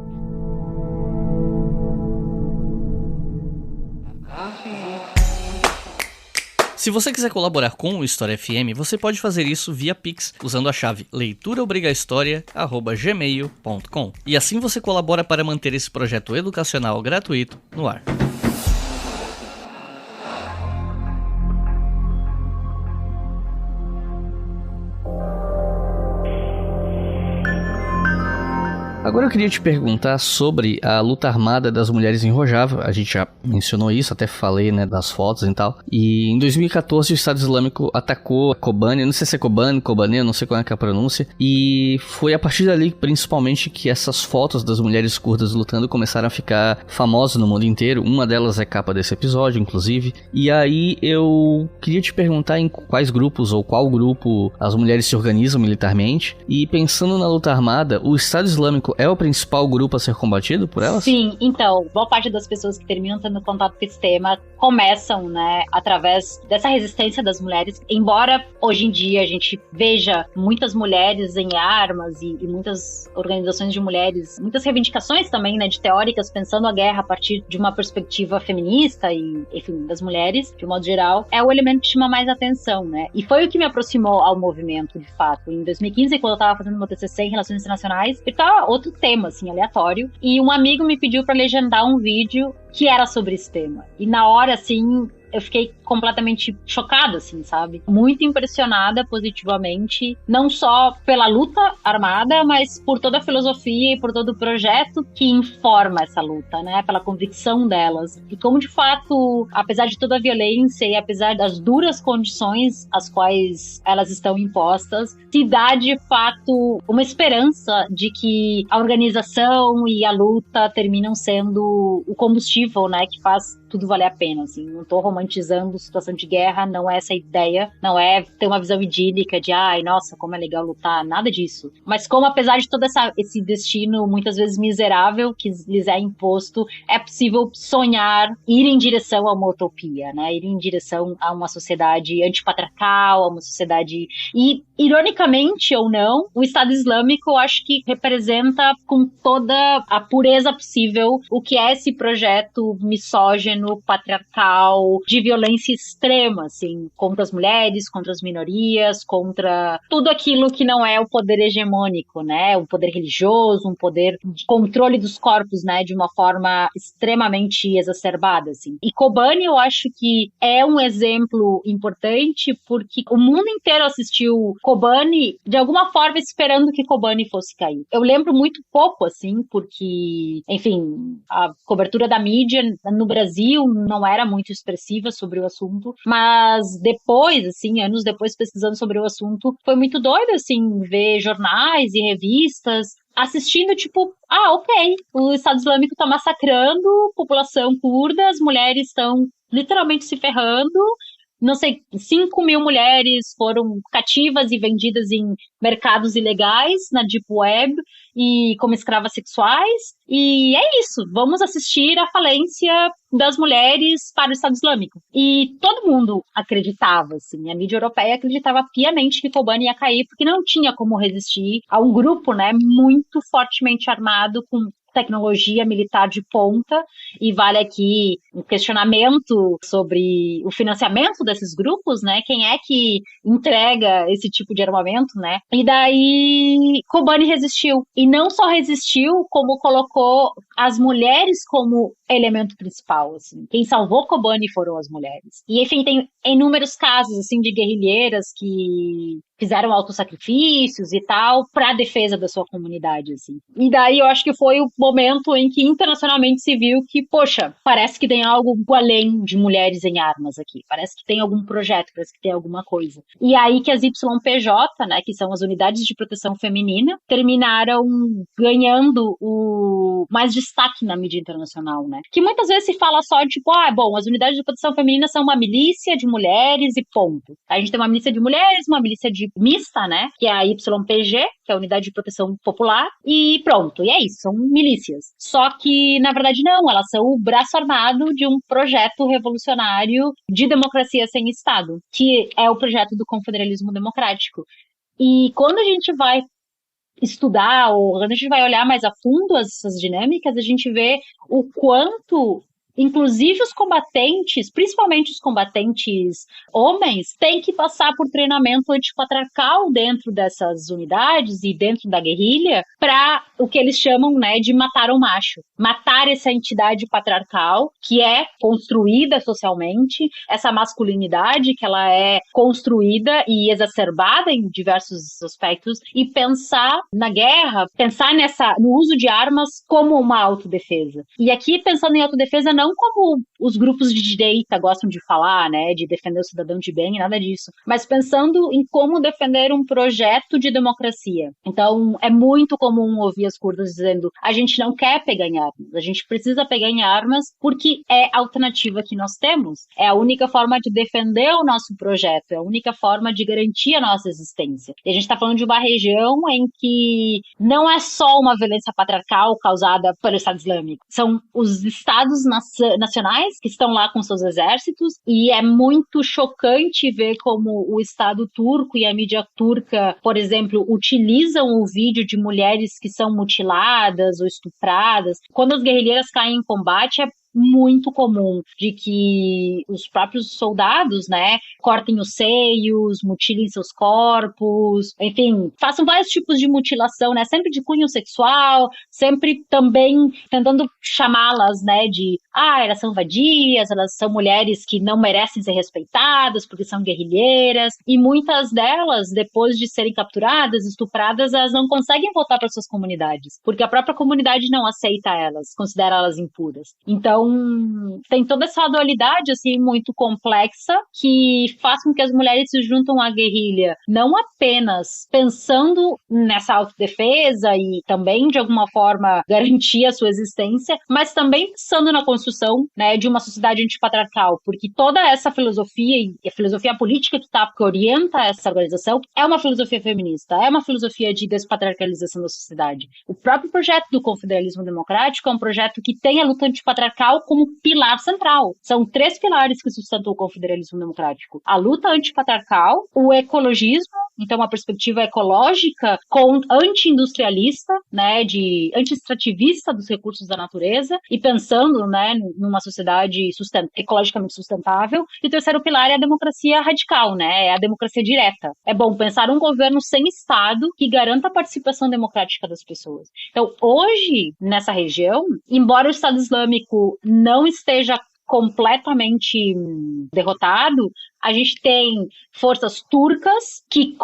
Se você quiser colaborar com o História FM, você pode fazer isso via Pix, usando a chave leituraobrigahistoria@gmail.com. E assim você colabora para manter esse projeto educacional gratuito no ar. Agora eu queria te perguntar sobre a luta armada das mulheres em Rojava. A gente já mencionou isso, até falei, né, das fotos e tal. E em 2014 o Estado Islâmico atacou Kobani, não sei se é Kobani, eu não sei qual é a pronúncia. E foi a partir dali, principalmente, que essas fotos das mulheres curdas lutando começaram a ficar famosas no mundo inteiro. Uma delas é capa desse episódio, inclusive. E aí eu queria te perguntar em quais grupos ou qual grupo as mulheres se organizam militarmente. E pensando na luta armada, o Estado Islâmico é o principal grupo a ser combatido por elas? Sim, então, boa parte das pessoas que terminam tendo contato com esse tema começam, né, através dessa resistência das mulheres. Embora hoje em dia a gente veja muitas mulheres em armas e muitas organizações de mulheres, muitas reivindicações também, né, de teóricas pensando a guerra a partir de uma perspectiva feminista e, enfim, das mulheres, de modo geral, é o elemento que chama mais atenção, né? E foi o que me aproximou ao movimento, de fato. Em 2015, quando eu tava fazendo meu TCC em Relações Internacionais, eu tava outro tema, assim, aleatório, e um amigo me pediu para legendar um vídeo que era sobre esse tema. E na hora, assim, eu fiquei completamente chocada, assim, sabe? Muito impressionada positivamente, não só pela luta armada, mas por toda a filosofia e por todo o projeto que informa essa luta, né? Pela convicção delas. E como, de fato, apesar de toda a violência e apesar das duras condições às quais elas estão impostas, se dá, de fato, uma esperança de que a organização e a luta terminam sendo o combustível, né? Que faz tudo valer a pena, assim. Não tô romantizando situação de guerra, não é essa a ideia, não é ter uma visão idílica de, ai, nossa, como é legal lutar, nada disso. Mas como, apesar de todo esse destino, muitas vezes miserável, que lhes é imposto, é possível sonhar, ir em direção a uma utopia, né? Ir em direção a uma sociedade antipatriarcal, a uma sociedade... E, ironicamente ou não, o Estado Islâmico, eu acho que representa com toda a pureza possível o que é esse projeto misógino, patriarcal, de violência extrema, assim, contra as mulheres, contra as minorias, contra tudo aquilo que não é o poder hegemônico, né? Um poder religioso, um poder de controle dos corpos, né? De uma forma extremamente exacerbada, assim. E Kobani, eu acho que é um exemplo importante porque o mundo inteiro assistiu Kobani, de alguma forma, esperando que Kobani fosse cair. Eu lembro muito pouco, assim, porque, enfim, a cobertura da mídia no Brasil não era muito expressiva sobre o assunto, mas depois, assim, anos depois pesquisando sobre o assunto, foi muito doido, assim, ver jornais e revistas assistindo, tipo, ok, o Estado Islâmico tá massacrando a população curda, as mulheres estão literalmente se ferrando, não sei, 5 mil mulheres foram cativas e vendidas em mercados ilegais na Deep Web e como escravas sexuais. E é isso, vamos assistir à falência das mulheres para o Estado Islâmico. E todo mundo acreditava, assim, a mídia europeia acreditava piamente que Kobane ia cair, porque não tinha como resistir a um grupo, né, muito fortemente armado, com tecnologia militar de ponta, e vale aqui um questionamento sobre o financiamento desses grupos, né? Quem é que entrega esse tipo de armamento, né? E daí Kobane resistiu. E não só resistiu, como colocou as mulheres como elemento principal, assim. Quem salvou Kobane foram as mulheres. E, enfim, tem inúmeros casos, assim, de guerrilheiras que fizeram autossacrifícios e tal para a defesa da sua comunidade, assim. E daí eu acho que foi o momento em que internacionalmente se viu que, poxa, parece que tem algo além de mulheres em armas aqui. Parece que tem algum projeto, parece que tem alguma coisa. E aí que as YPJ, né, que são as Unidades de Proteção Feminina, terminaram ganhando o mais destaque na mídia internacional, né? Que muitas vezes se fala só, tipo, bom, as Unidades de Proteção Feminina são uma milícia de mulheres e ponto. A gente tem uma milícia de mulheres, uma milícia de mista, né, que é a YPG, que é a Unidade de Proteção Popular, e pronto, e é isso, são milícias. Só que, na verdade, não, elas são o braço armado de um projeto revolucionário de democracia sem Estado, que é o projeto do confederalismo democrático. E quando a gente vai estudar, ou quando a gente vai olhar mais a fundo essas dinâmicas, a gente vê o quanto, inclusive os combatentes, principalmente os combatentes homens, têm que passar por treinamento antipatriarcal dentro dessas unidades e dentro da guerrilha para o que eles chamam, né, de matar o macho. Matar essa entidade patriarcal que é construída socialmente, essa masculinidade que ela é construída e exacerbada em diversos aspectos, e pensar na guerra, pensar no uso de armas como uma autodefesa. E aqui, pensando em autodefesa, não como os grupos de direita gostam de falar, né, de defender o cidadão de bem, nada disso, mas pensando em como defender um projeto de democracia. Então, é muito comum ouvir as curdas dizendo: a gente não quer pegar em armas, a gente precisa pegar em armas porque é a alternativa que nós temos, é a única forma de defender o nosso projeto, é a única forma de garantir a nossa existência. E a gente está falando de uma região em que não é só uma violência patriarcal causada pelo Estado Islâmico, são os estados nacionais que estão lá com seus exércitos, e é muito chocante ver como o Estado turco e a mídia turca, por exemplo, utilizam o vídeo de mulheres que são mutiladas ou estupradas. Quando as guerrilheiras caem em combate, é muito comum de que os próprios soldados, né, cortem os seios, mutilem seus corpos, enfim, façam vários tipos de mutilação, né, sempre de cunho sexual, sempre também tentando chamá-las, né, de, elas são vadias, elas são mulheres que não merecem ser respeitadas porque são guerrilheiras, e muitas delas, depois de serem capturadas, estupradas, elas não conseguem voltar para suas comunidades, porque a própria comunidade não aceita elas, considera elas impuras. Então, tem toda essa dualidade, assim, muito complexa, que faz com que as mulheres se juntam à guerrilha, não apenas pensando nessa autodefesa e também, de alguma forma, garantir a sua existência, mas também pensando na construção, né, de uma sociedade antipatriarcal, porque toda essa filosofia e a filosofia política que orienta essa organização é uma filosofia feminista, é uma filosofia de despatriarcalização da sociedade. O próprio projeto do confederalismo democrático é um projeto que tem a luta antipatriarcal como pilar central. São 3 pilares que sustentam o confederalismo democrático: a luta antipatriarcal, o ecologismo, então uma perspectiva ecológica anti-industrialista, né, de anti-extrativista dos recursos da natureza, e pensando, né, numa sociedade ecologicamente sustentável. E o terceiro pilar é a democracia radical, né, é a democracia direta. É bom pensar um governo sem Estado que garanta a participação democrática das pessoas. Então, hoje, nessa região, embora o Estado Islâmico não esteja completamente derrotado, a gente tem forças turcas que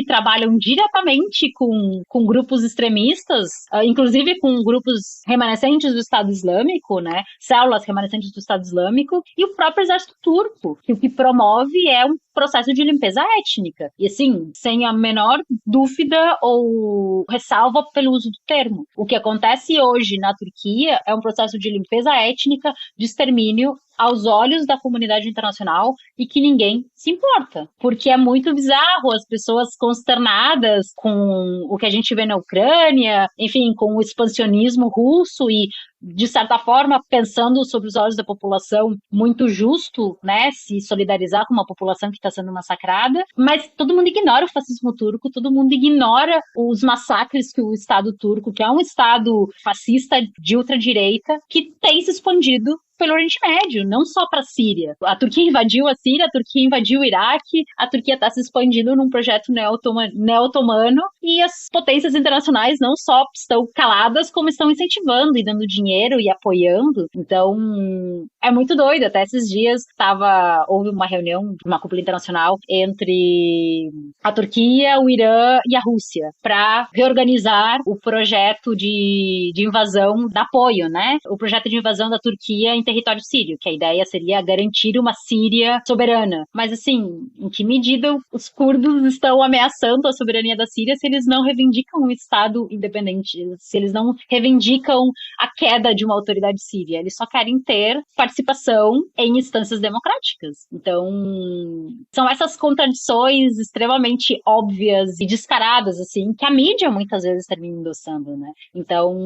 trabalham diretamente com grupos extremistas, inclusive com grupos remanescentes do Estado Islâmico, né? Células remanescentes do Estado Islâmico, e o próprio exército turco, que o que promove é um processo de limpeza étnica. E assim, sem a menor dúvida ou ressalva pelo uso do termo. O que acontece hoje na Turquia é um processo de limpeza étnica, de extermínio aos olhos da comunidade internacional e que ninguém se importa. Porque é muito bizarro as pessoas consternadas com o que a gente vê na Ucrânia, enfim, com o expansionismo russo e, de certa forma, pensando sobre os olhos da população, muito justo, né, se solidarizar com uma população que está sendo massacrada, mas todo mundo ignora o fascismo turco, todo mundo ignora os massacres que o Estado turco, que é um Estado fascista de ultradireita, que tem se expandido pelo Oriente Médio, não só para a Síria. A Turquia invadiu a Síria, a Turquia invadiu o Iraque, a Turquia está se expandindo num projeto neo-otomano e as potências internacionais não só estão caladas, como estão incentivando e dando dinheiro e apoiando. Então, é muito doido. Até esses dias houve uma reunião, uma cúpula internacional entre a Turquia, o Irã e a Rússia para reorganizar o projeto de invasão, de apoio, né? O projeto de invasão da Turquia em território sírio, que a ideia seria garantir uma Síria soberana. Mas, assim, em que medida os curdos estão ameaçando a soberania da Síria se eles não reivindicam um Estado independente, se eles não reivindicam a queda de uma autoridade síria? Eles só querem ter participação em instâncias democráticas. Então, são essas contradições extremamente óbvias e descaradas, assim, que a mídia muitas vezes termina endossando, né? Então,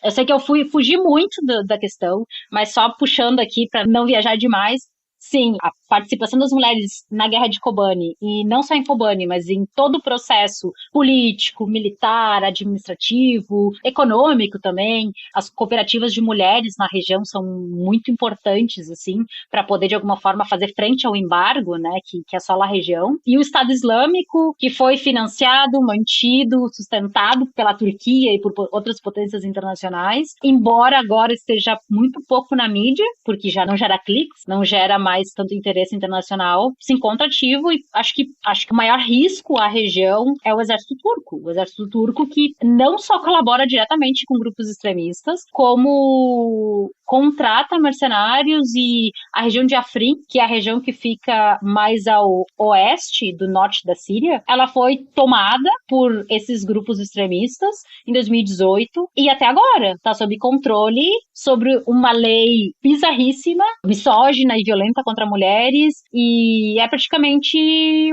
eu sei que eu fugi muito da questão, mas só puxando aqui para não viajar demais. Sim, a participação das mulheres na guerra de Kobani, e não só em Kobani, mas em todo o processo político, militar, administrativo, econômico também. As cooperativas de mulheres na região são muito importantes, assim, para poder, de alguma forma, fazer frente ao embargo, né, que assola a região. E o Estado Islâmico, que foi financiado, mantido, sustentado pela Turquia e por outras potências internacionais, embora agora esteja muito pouco na mídia, porque já não gera cliques, não gera mais tanto interesse internacional, se encontra ativo e acho que o maior risco à região é o exército turco. O exército turco que não só colabora diretamente com grupos extremistas, como contrata mercenários, e a região de Afrin, que é a região que fica mais ao oeste do norte da Síria, ela foi tomada por esses grupos extremistas em 2018 e até agora está sob controle, sobre uma lei bizarríssima, misógina e violenta contra mulheres, e é praticamente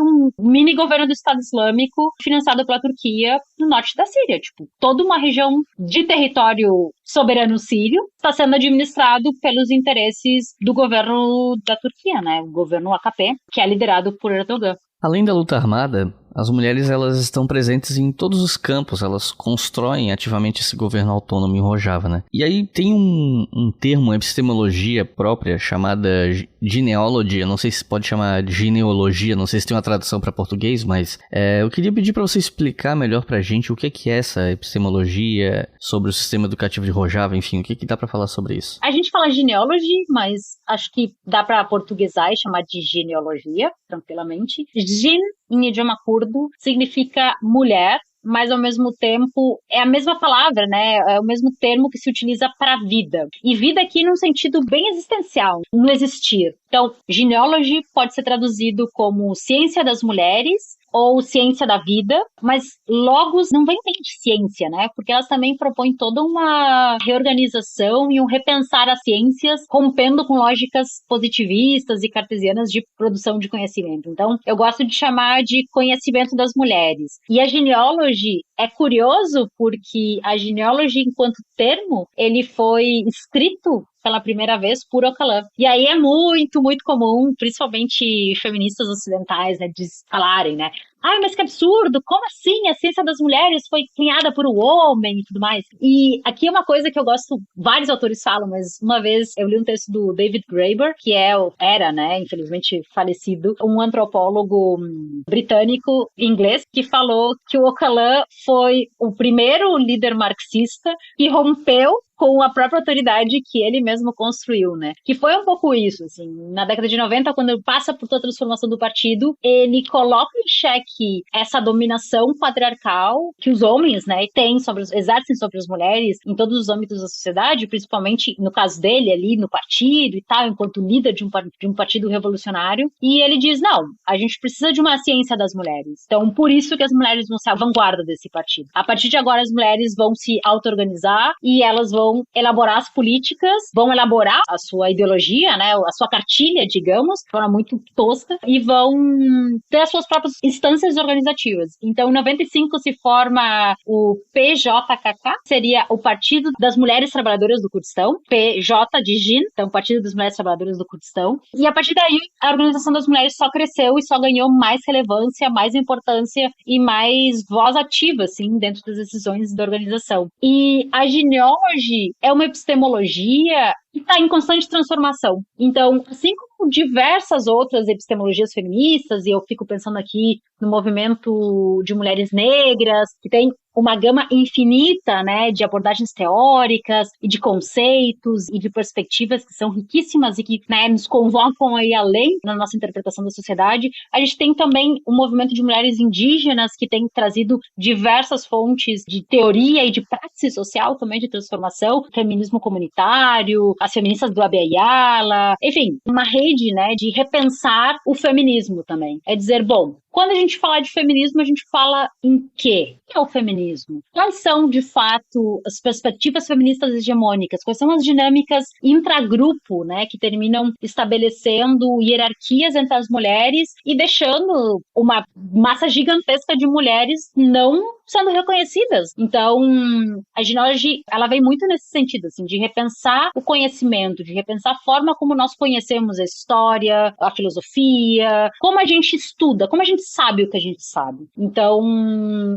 um mini governo do Estado Islâmico financiado pela Turquia no norte da Síria. Tipo, toda uma região de território soberano sírio está sendo administrado pelos interesses do governo da Turquia, né? O governo AKP, que é liderado por Erdogan. Além da luta armada, as mulheres elas estão presentes em todos os campos, elas constroem ativamente esse governo autônomo em Rojava, né? E aí tem um termo, uma epistemologia própria chamada genealogy, eu não sei se pode chamar de genealogia, não sei se tem uma tradução para português, mas eu queria pedir para você explicar melhor pra gente o que é essa epistemologia sobre o sistema educativo de Rojava, enfim, o que dá para falar sobre isso? A gente fala genealogy, mas acho que dá para portuguesar e chamar de genealogia, tranquilamente. Jin, em idioma curdo, significa mulher, mas ao mesmo tempo é a mesma palavra, né? É o mesmo termo que se utiliza para vida. E vida aqui num sentido bem existencial, no existir. Então, genealogy pode ser traduzido como ciência das mulheres ou ciência da vida, mas logos não vem bem de ciência, né? Porque elas também propõem toda uma reorganização e um repensar as ciências, rompendo com lógicas positivistas e cartesianas de produção de conhecimento. Então, eu gosto de chamar de conhecimento das mulheres. E a genealogy é curioso porque a genealogy, enquanto termo, ele foi escrito pela primeira vez por Öcalan. E aí é muito, muito comum, principalmente feministas ocidentais, né, de falarem, né? Ai, mas que absurdo! Como assim? A ciência das mulheres foi cunhada por um homem e tudo mais. E aqui é uma coisa que eu gosto, vários autores falam, mas uma vez eu li um texto do David Graeber, que era, né, infelizmente falecido, um antropólogo britânico inglês, que falou que o Öcalan foi o primeiro líder marxista que rompeu com a própria autoridade que ele mesmo construiu, né? Que foi um pouco isso, assim, na década de 90, quando ele passa por toda a transformação do partido, ele coloca em xeque essa dominação patriarcal que os homens, né, exercem sobre as mulheres em todos os âmbitos da sociedade, principalmente no caso dele ali no partido e tal, enquanto líder de um partido revolucionário, e ele diz, não, a gente precisa de uma ciência das mulheres. Então, por isso que as mulheres vão ser a vanguarda desse partido. A partir de agora, as mulheres vão se auto-organizar e elas vão vão elaborar as políticas, vão elaborar a sua ideologia, né, a sua cartilha, digamos, de forma muito tosca, e vão ter as suas próprias instâncias organizativas. Então, em 95 se forma o PJKK, seria o Partido das Mulheres Trabalhadoras do Kurdistão, PJ de Jin, então Partido das Mulheres Trabalhadoras do Kurdistão, e a partir daí a organização das mulheres só cresceu e só ganhou mais relevância, mais importância e mais voz ativa, assim, dentro das decisões da organização. E a genealogy é uma epistemologia que está em constante transformação. Então, assim como diversas outras epistemologias feministas, e eu fico pensando aqui no movimento de mulheres negras, que tem uma gama infinita, né, de abordagens teóricas e de conceitos e de perspectivas que são riquíssimas e que, né, nos convocam aí além na nossa interpretação da sociedade. A gente tem também um movimento de mulheres indígenas que tem trazido diversas fontes de teoria e de praxe social também de transformação, feminismo comunitário, as feministas do Abya-Yala, enfim, uma rede, né, de repensar o feminismo também. É dizer, bom, quando a gente fala de feminismo, a gente fala em quê? O que é o feminismo? Quais são, de fato, as perspectivas feministas hegemônicas? Quais são as dinâmicas intragrupo, né, que terminam estabelecendo hierarquias entre as mulheres e deixando uma massa gigantesca de mulheres não sendo reconhecidas? Então, a genealogy, ela vem muito nesse sentido, assim, de repensar o conhecimento, de repensar a forma como nós conhecemos a história, a filosofia, como a gente estuda, como a gente sabe o que a gente sabe. Então,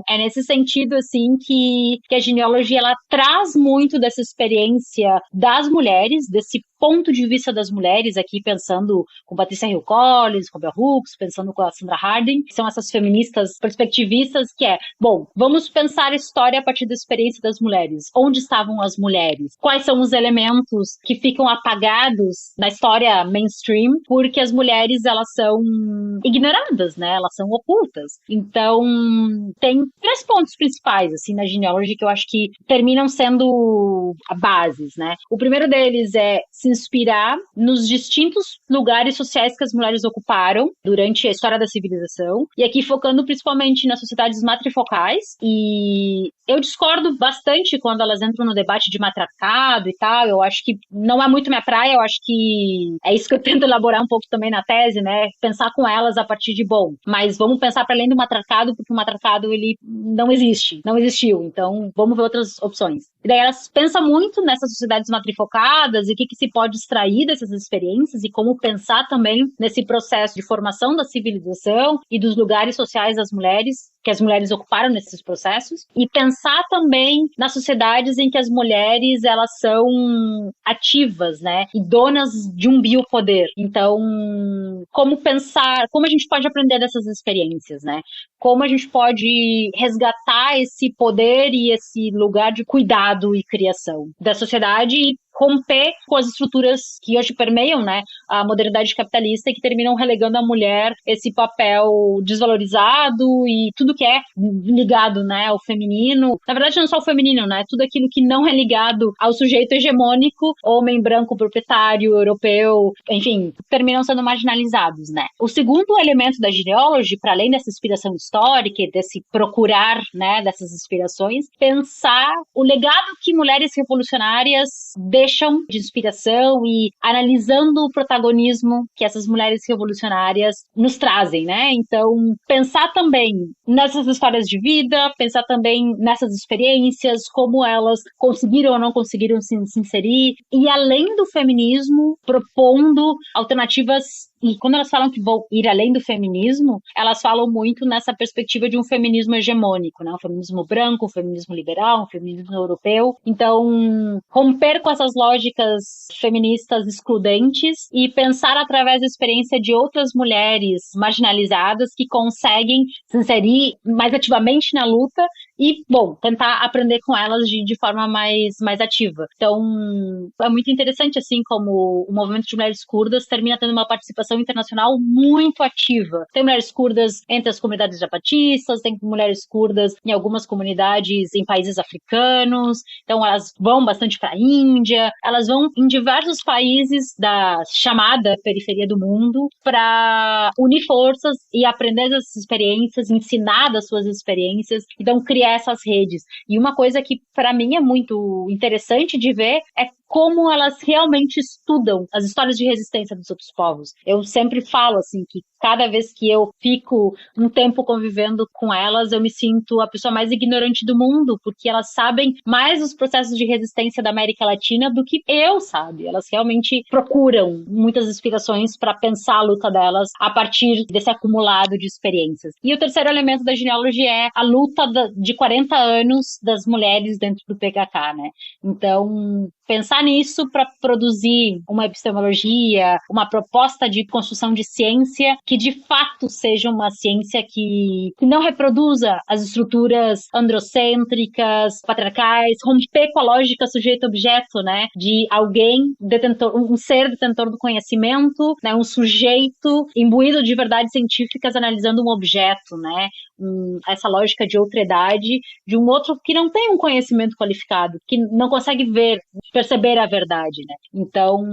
é nesse sentido, assim, que a genealogy, ela traz muito dessa experiência das mulheres, desse ponto de vista das mulheres, aqui pensando com Patricia Hill Collins, com Bell Hooks, pensando com a Sandra Harding, que são essas feministas perspectivistas, que é, bom, vamos pensar a história a partir da experiência das mulheres. Onde estavam as mulheres? Quais são os elementos que ficam apagados na história mainstream, porque as mulheres, elas são ignoradas, né? Elas são ocultas. Então, tem 3 pontos principais, assim, na genealogy, que eu acho que terminam sendo bases, né? O primeiro deles é se inspirar nos distintos lugares sociais que as mulheres ocuparam durante a história da civilização, e aqui focando principalmente nas sociedades matrifocais, e eu discordo bastante quando elas entram no debate de matriarcado e tal. Eu acho que não é muito minha praia, eu acho que é isso que eu tento elaborar um pouco também na tese, né? Pensar com elas a partir de, bom, mas vamos pensar para além do matriarcado, porque o matriarcado, ele não existe, não existiu, então vamos ver outras opções. E daí elas pensam muito nessas sociedades matrifocadas e o que se pode extrair dessas experiências e como pensar também nesse processo de formação da civilização e dos lugares sociais das mulheres, que as mulheres ocuparam nesses processos, e pensar também nas sociedades em que as mulheres, elas são ativas, né, e donas de um biopoder. Então, como pensar, como a gente pode aprender dessas experiências, né? Como a gente pode resgatar esse poder e esse lugar de cuidado e criação da sociedade e romper com as estruturas que hoje permeiam, né, a modernidade capitalista e que terminam relegando à mulher esse papel desvalorizado e tudo que é ligado, né, ao feminino. Na verdade, não só o feminino, né, tudo aquilo que não é ligado ao sujeito hegemônico, homem branco proprietário, europeu, enfim, terminam sendo marginalizados, né. O segundo elemento da genealogy, para além dessa inspiração histórica e desse procurar, né, dessas inspirações, pensar o legado que mulheres revolucionárias deixam de inspiração e analisando o protagonismo que essas mulheres revolucionárias nos trazem, né? Então, pensar também nessas histórias de vida, pensar também nessas experiências, como elas conseguiram ou não conseguiram se inserir, e além do feminismo, propondo alternativas. E quando elas falam que vão ir além do feminismo, elas falam muito nessa perspectiva de um feminismo hegemônico, né? Um feminismo branco, um feminismo liberal, um feminismo europeu. Então, romper com essas lógicas feministas excludentes e pensar através da experiência de outras mulheres marginalizadas que conseguem se inserir mais ativamente na luta e, bom, tentar aprender com elas de forma mais ativa. Então, é muito interessante, assim, como o movimento de mulheres curdas termina tendo uma participação atuação internacional muito ativa. Tem mulheres curdas entre as comunidades japatistas, tem mulheres curdas em algumas comunidades em países africanos, então elas vão bastante para a Índia, elas vão em diversos países da chamada periferia do mundo para unir forças e aprender das experiências, ensinar das suas experiências, então criar essas redes. E uma coisa que para mim é muito interessante de ver é como elas realmente estudam as histórias de resistência dos outros povos. Eu sempre falo assim que cada vez que eu fico um tempo convivendo com elas, eu me sinto a pessoa mais ignorante do mundo, porque elas sabem mais os processos de resistência da América Latina do que eu, sabe? Elas realmente procuram muitas explicações para pensar a luta delas a partir desse acumulado de experiências. E o terceiro elemento da genealogia é a luta de 40 anos das mulheres dentro do PKK, né? Então, pensar nisso para produzir uma epistemologia, uma proposta de construção de ciência que de fato seja uma ciência que não reproduza as estruturas androcêntricas, patriarcais, romper com a lógica sujeito-objeto, né? De alguém detentor, um ser detentor do conhecimento, né? Um sujeito imbuído de verdades científicas analisando um objeto, né? Essa lógica de outredade de um outro que não tem um conhecimento qualificado, que não consegue perceber a verdade, né? Então,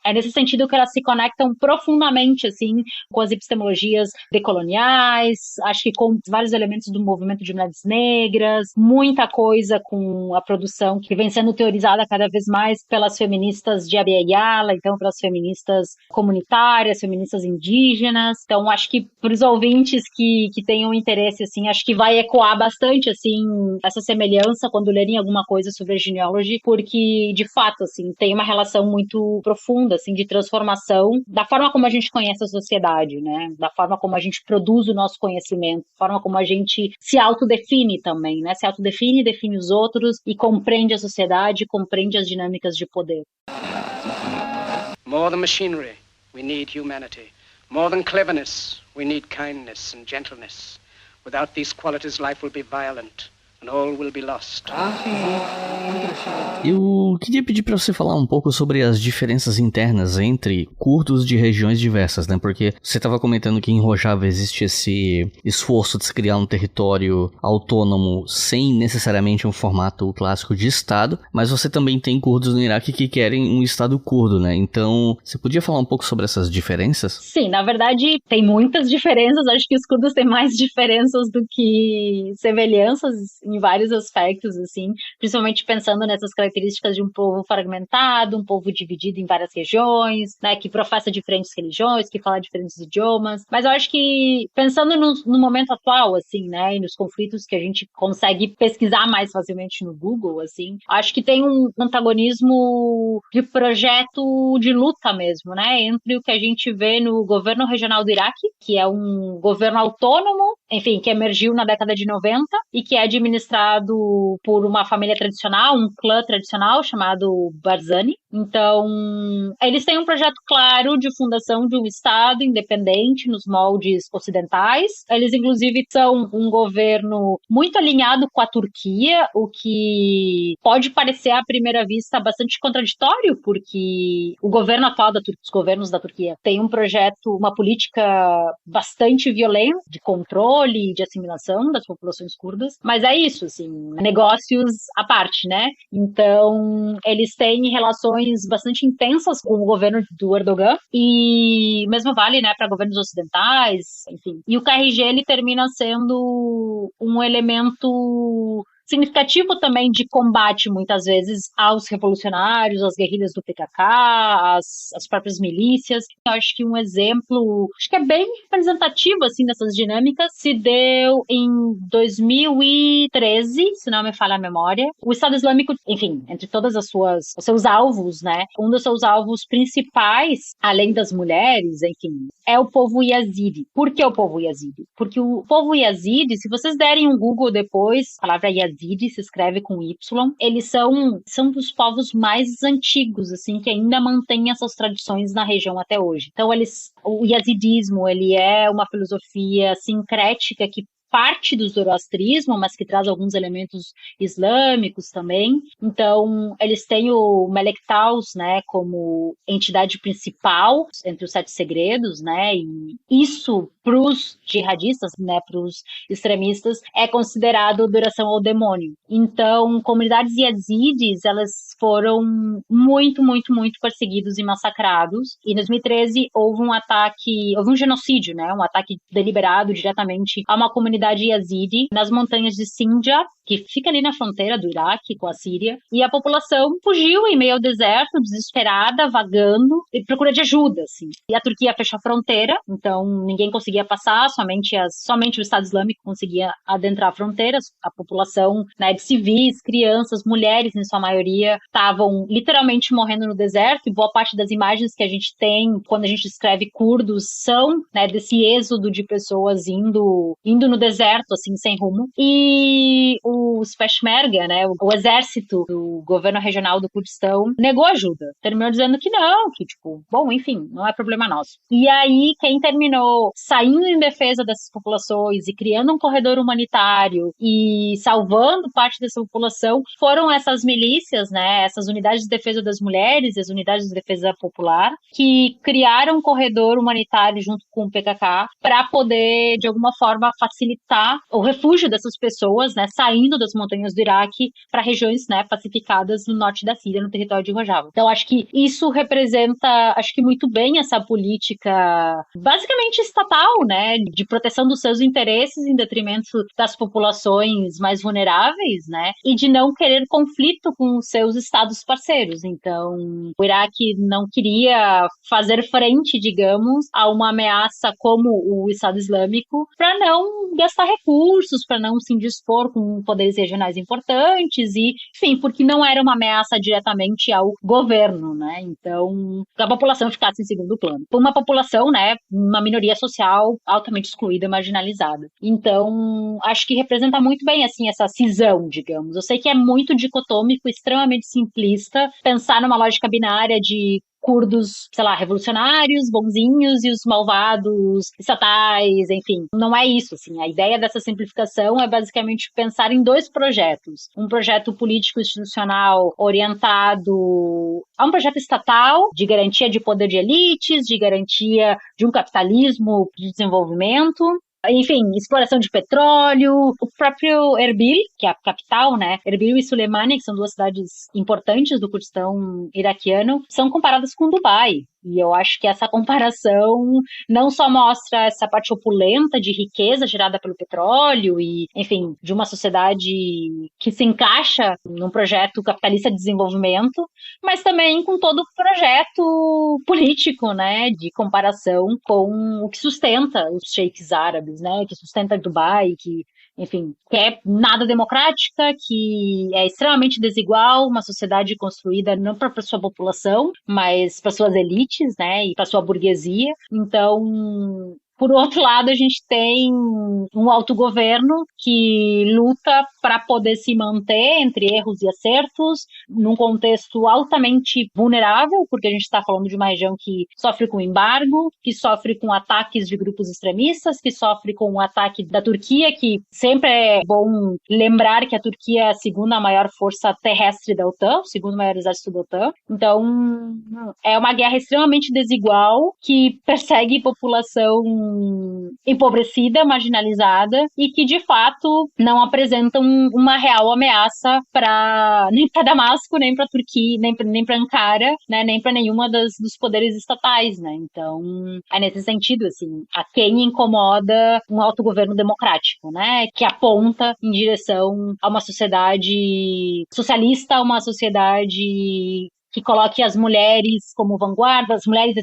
é nesse sentido que elas se conectam profundamente, assim, com as epistemologias decoloniais, acho que com vários elementos do movimento de mulheres negras, muita coisa com a produção que vem sendo teorizada cada vez mais pelas feministas de Abya Yala, então pelas feministas comunitárias, feministas indígenas. Então, acho que para os ouvintes que tenham interesse, assim, acho que vai ecoar bastante, assim, essa semelhança quando lerem alguma coisa sobre a genealogy, porque, de fato, assim, tem uma relação muito profunda, assim, de transformação da forma como a gente conhece a sociedade, né? Da forma como a gente produz o nosso conhecimento, da forma como a gente se autodefine também, né? Se autodefine, define os outros e compreende a sociedade, compreende as dinâmicas de poder. More than machinery, we need humanity. More than cleverness, we need kindness and gentleness. Without these qualities, life will be violent. And all will be lost. Eu queria pedir para você falar um pouco sobre as diferenças internas entre curdos de regiões diversas, né? Porque você estava comentando que em Rojava existe esse esforço de se criar um território autônomo sem necessariamente um formato clássico de Estado, mas você também tem curdos no Iraque que querem um Estado curdo, né? Então, você podia falar um pouco sobre essas diferenças? Sim, na verdade, tem muitas diferenças. Acho que os curdos têm mais diferenças do que semelhanças em vários aspectos, assim, principalmente pensando nessas características de um povo fragmentado, um povo dividido em várias regiões, né, que professa diferentes religiões, que fala diferentes idiomas, mas eu acho que pensando no momento atual, assim, né, e nos conflitos que a gente consegue pesquisar mais facilmente no Google, assim, acho que tem um antagonismo de projeto de luta mesmo, né, entre o que a gente vê no governo regional do Iraque, que é um governo autônomo, enfim, que emergiu na década de 90 e que é administrado por uma família tradicional, um clã tradicional chamado Barzani. Então, eles têm um projeto claro de fundação de um Estado independente nos moldes ocidentais. Eles, inclusive, são um governo muito alinhado com a Turquia, o que pode parecer, à primeira vista, bastante contraditório, porque o governo atual os governos da Turquia tem um projeto, uma política bastante violenta de controle e de assimilação das populações curdas, mas é isso, assim, negócios à parte, né? Então, eles têm relações bastante intensas com o governo do Erdogan e mesmo vale, né, para governos ocidentais, enfim. E o KRG, ele termina sendo um elemento significativo também de combate, muitas vezes, aos revolucionários, às guerrilhas do PKK, às próprias milícias. Eu acho que um exemplo, acho que é bem representativo, assim, dessas dinâmicas, se deu em 2013, se não me falha a memória. O Estado Islâmico, enfim, entre todas os seus alvos, né, um dos seus alvos principais, além das mulheres, enfim, é o povo Yazidi. Por que o povo Yazidi? Porque o povo Yazidi, se vocês derem um Google depois, a palavra Yazidi se escreve com Y, eles são dos povos mais antigos, assim, que ainda mantêm essas tradições na região até hoje. Então, o yazidismo, ele é uma filosofia sincrética que parte do zoroastrismo, mas que traz alguns elementos islâmicos também. Então, eles têm o Melek Taus, né, como entidade principal entre os 7 segredos, né, e isso para os jihadistas, né, para os extremistas, é considerado adoração ao demônio. Então, comunidades yazidis, elas foram muito, muito, muito perseguidos e massacrados. E em 2013 houve um genocídio, né, um ataque deliberado diretamente a uma comunidade yazidi nas montanhas de Sinjar, que fica ali na fronteira do Iraque com a Síria, e a população fugiu em meio ao deserto, desesperada, vagando, e procura de ajuda, assim. E a Turquia fechou a fronteira, então ninguém conseguia passar, somente o Estado Islâmico conseguia adentrar fronteiras. A população, né, de civis, crianças, mulheres, em sua maioria, estavam literalmente morrendo no deserto, e boa parte das imagens que a gente tem quando a gente escreve curdos são, né, desse êxodo de pessoas indo no deserto, assim, sem rumo. E os Peshmerga, né, o exército do governo regional do Kurdistão, negou ajuda. Terminou dizendo que não, que tipo, bom, enfim, não é problema nosso. E aí, quem terminou saindo em defesa dessas populações e criando um corredor humanitário e salvando parte dessa população foram essas milícias, né, essas unidades de defesa das mulheres e as unidades de defesa popular, que criaram um corredor humanitário junto com o PKK para poder, de alguma forma, facilitar o refúgio dessas pessoas, né, saindo das montanhas do Iraque para regiões, né, pacificadas no norte da Síria, no território de Rojava. Então, acho que isso representa, acho que muito bem essa política basicamente estatal, né, de proteção dos seus interesses em detrimento das populações mais vulneráveis, né, e de não querer conflito com os seus estados parceiros. Então, o Iraque não queria fazer frente, digamos, a uma ameaça como o Estado Islâmico para não gastar recursos, para não se indispor com poderes regionais importantes e, enfim, porque não era uma ameaça diretamente ao governo, né? Então, a população ficasse em segundo plano. Uma população, né, uma minoria social altamente excluída, marginalizada. Então, acho que representa muito bem, assim, essa cisão, digamos. Eu sei que é muito dicotômico, extremamente simplista, pensar numa lógica binária de curdos, sei lá, revolucionários, bonzinhos e os malvados, estatais, enfim. Não é isso, assim. A ideia dessa simplificação é basicamente pensar em 2 projetos. Um projeto político-institucional orientado a um projeto estatal de garantia de poder de elites, de garantia de um capitalismo de desenvolvimento, enfim, exploração de petróleo, o próprio Erbil, que é a capital, né? Erbil e Suleimania, que são 2 cidades importantes do Kurdistão iraquiano, são comparadas com Dubai. E eu acho que essa comparação não só mostra essa parte opulenta de riqueza gerada pelo petróleo e, enfim, de uma sociedade que se encaixa num projeto capitalista de desenvolvimento, mas também com todo o projeto político, né, de comparação com o que sustenta os sheiks árabes, né, que sustenta Dubai, que, enfim, que é nada democrática, que é extremamente desigual, uma sociedade construída não para sua população, mas para suas elites, né, e para sua burguesia. Então, por outro lado, a gente tem um autogoverno que luta para poder se manter entre erros e acertos, num contexto altamente vulnerável, porque a gente está falando de uma região que sofre com embargo, que sofre com ataques de grupos extremistas, que sofre com o ataque da Turquia, que sempre é bom lembrar que a Turquia é a segunda maior força terrestre da OTAN, o segundo maior exército da OTAN. Então, é uma guerra extremamente desigual que persegue população empobrecida, marginalizada e que de fato não apresentam uma real ameaça nem para Damasco, nem para Turquia, nem para Ankara, né, nem para nenhuma dos poderes estatais, né? Então, é nesse sentido, assim, a quem incomoda um autogoverno democrático, né, que aponta em direção a uma sociedade socialista, uma sociedade que coloque as mulheres como vanguarda, as mulheres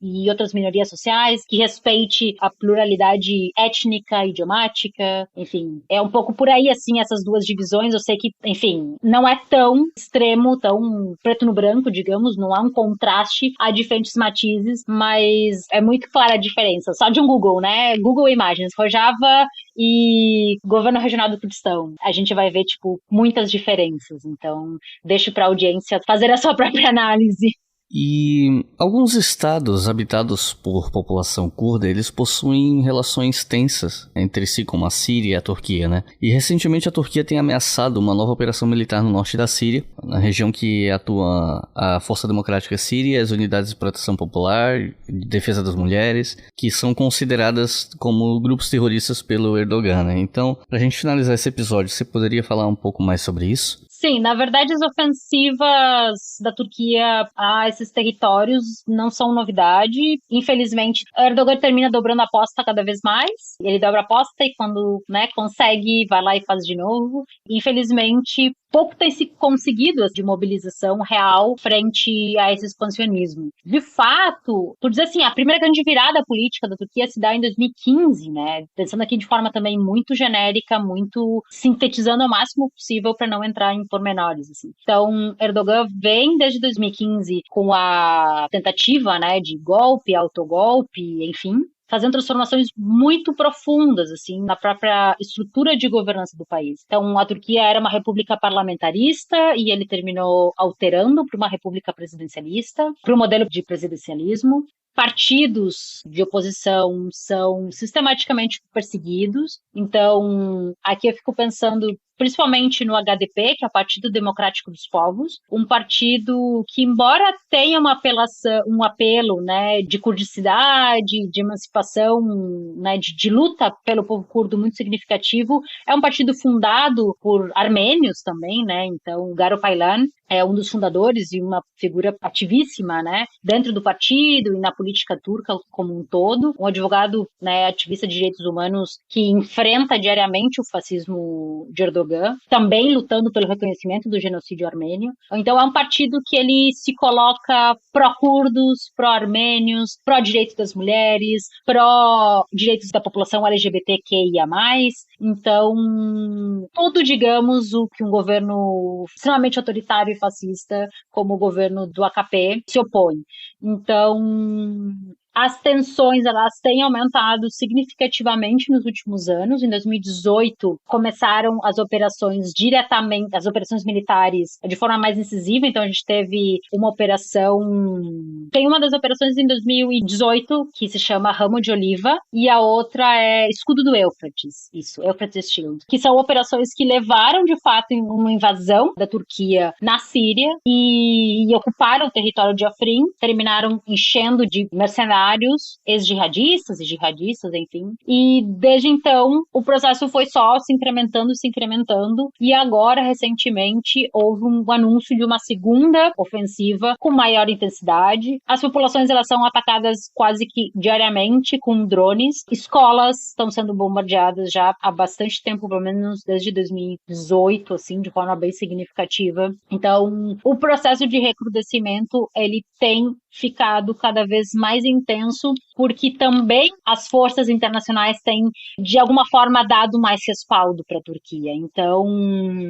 e outras minorias sociais, que respeite a pluralidade étnica, idiomática, enfim. É um pouco por aí, assim, essas 2 divisões. Eu sei que, enfim, não é tão extremo, tão preto no branco, digamos, não há um contraste, há diferentes matizes, mas é muito clara a diferença. Só de um Google, né? Google Imagens, Rojava e Governo Regional do Kurdistão. A gente vai ver, tipo, muitas diferenças. Então, deixo para a audiência fazer a sua própria análise. E alguns estados habitados por população curda, eles possuem relações tensas entre si, como a Síria e a Turquia, né? E recentemente a Turquia tem ameaçado uma nova operação militar no norte da Síria, na região que atua a Força Democrática Síria, as Unidades de Proteção Popular, Defesa das Mulheres, que são consideradas como grupos terroristas pelo Erdogan, né? Então, pra gente finalizar esse episódio, você poderia falar um pouco mais sobre isso? Sim, na verdade as ofensivas da Turquia a esses territórios não são novidade. Infelizmente, Erdogan termina dobrando a aposta cada vez mais. Ele dobra a aposta e quando, né, consegue, vai lá e faz de novo. Infelizmente, pouco tem se conseguido de mobilização real frente a esse expansionismo. De fato, por dizer assim, a primeira grande virada política da Turquia se dá em 2015, né? Pensando aqui de forma também muito genérica, muito sintetizando ao máximo possível para não entrar em pormenores, assim. Então, Erdogan vem desde 2015 com a tentativa, né, de golpe, autogolpe, enfim, fazendo transformações muito profundas, assim, na própria estrutura de governança do país. Então, a Turquia era uma república parlamentarista e ele terminou alterando para uma república presidencialista, para um modelo de presidencialismo. Partidos de oposição são sistematicamente perseguidos. Então, aqui eu fico pensando principalmente no HDP, que é o Partido Democrático dos Povos, um partido que, embora tenha uma apelação, um apelo, né, de kurdicidade, de emancipação, né, de luta pelo povo curdo muito significativo, é um partido fundado por armênios também, né? Então, Garo Paylan é um dos fundadores e uma figura ativíssima, né, dentro do partido e na política turca como um todo, um advogado, né, ativista de direitos humanos que enfrenta diariamente o fascismo de Erdogan, também lutando pelo reconhecimento do genocídio armênio. Então é um partido que ele se coloca pró-curdos, pró-armênios, pró-direitos das mulheres, pró-direitos da população LGBTQIA+. Então, tudo, digamos, o que um governo extremamente autoritário e fascista como o governo do AKP se opõe. Então, as tensões, elas têm aumentado significativamente nos últimos anos. Em 2018, começaram as operações diretamente, as operações militares de forma mais incisiva. Então, a gente teve uma operação... Tem uma das operações em 2018, que se chama Ramo de Oliva, e a outra é Escudo do Éufrates. Isso, Euphrates Shield. Que são operações que levaram, de fato, em uma invasão da Turquia na Síria e ocuparam o território de Afrin, terminaram enchendo de mercenários, ex-jihadistas e jihadistas, enfim. E desde então, o processo foi só se incrementando, e agora, recentemente, houve um anúncio de uma segunda ofensiva com maior intensidade. As populações, elas são atacadas quase que diariamente com drones. Escolas estão sendo bombardeadas já há bastante tempo, pelo menos desde 2018, assim, de forma bem significativa. Então, o processo de recrudescimento, ele tem ficado cada vez mais intenso, porque também as forças internacionais têm, de alguma forma, dado mais respaldo para a Turquia. Então,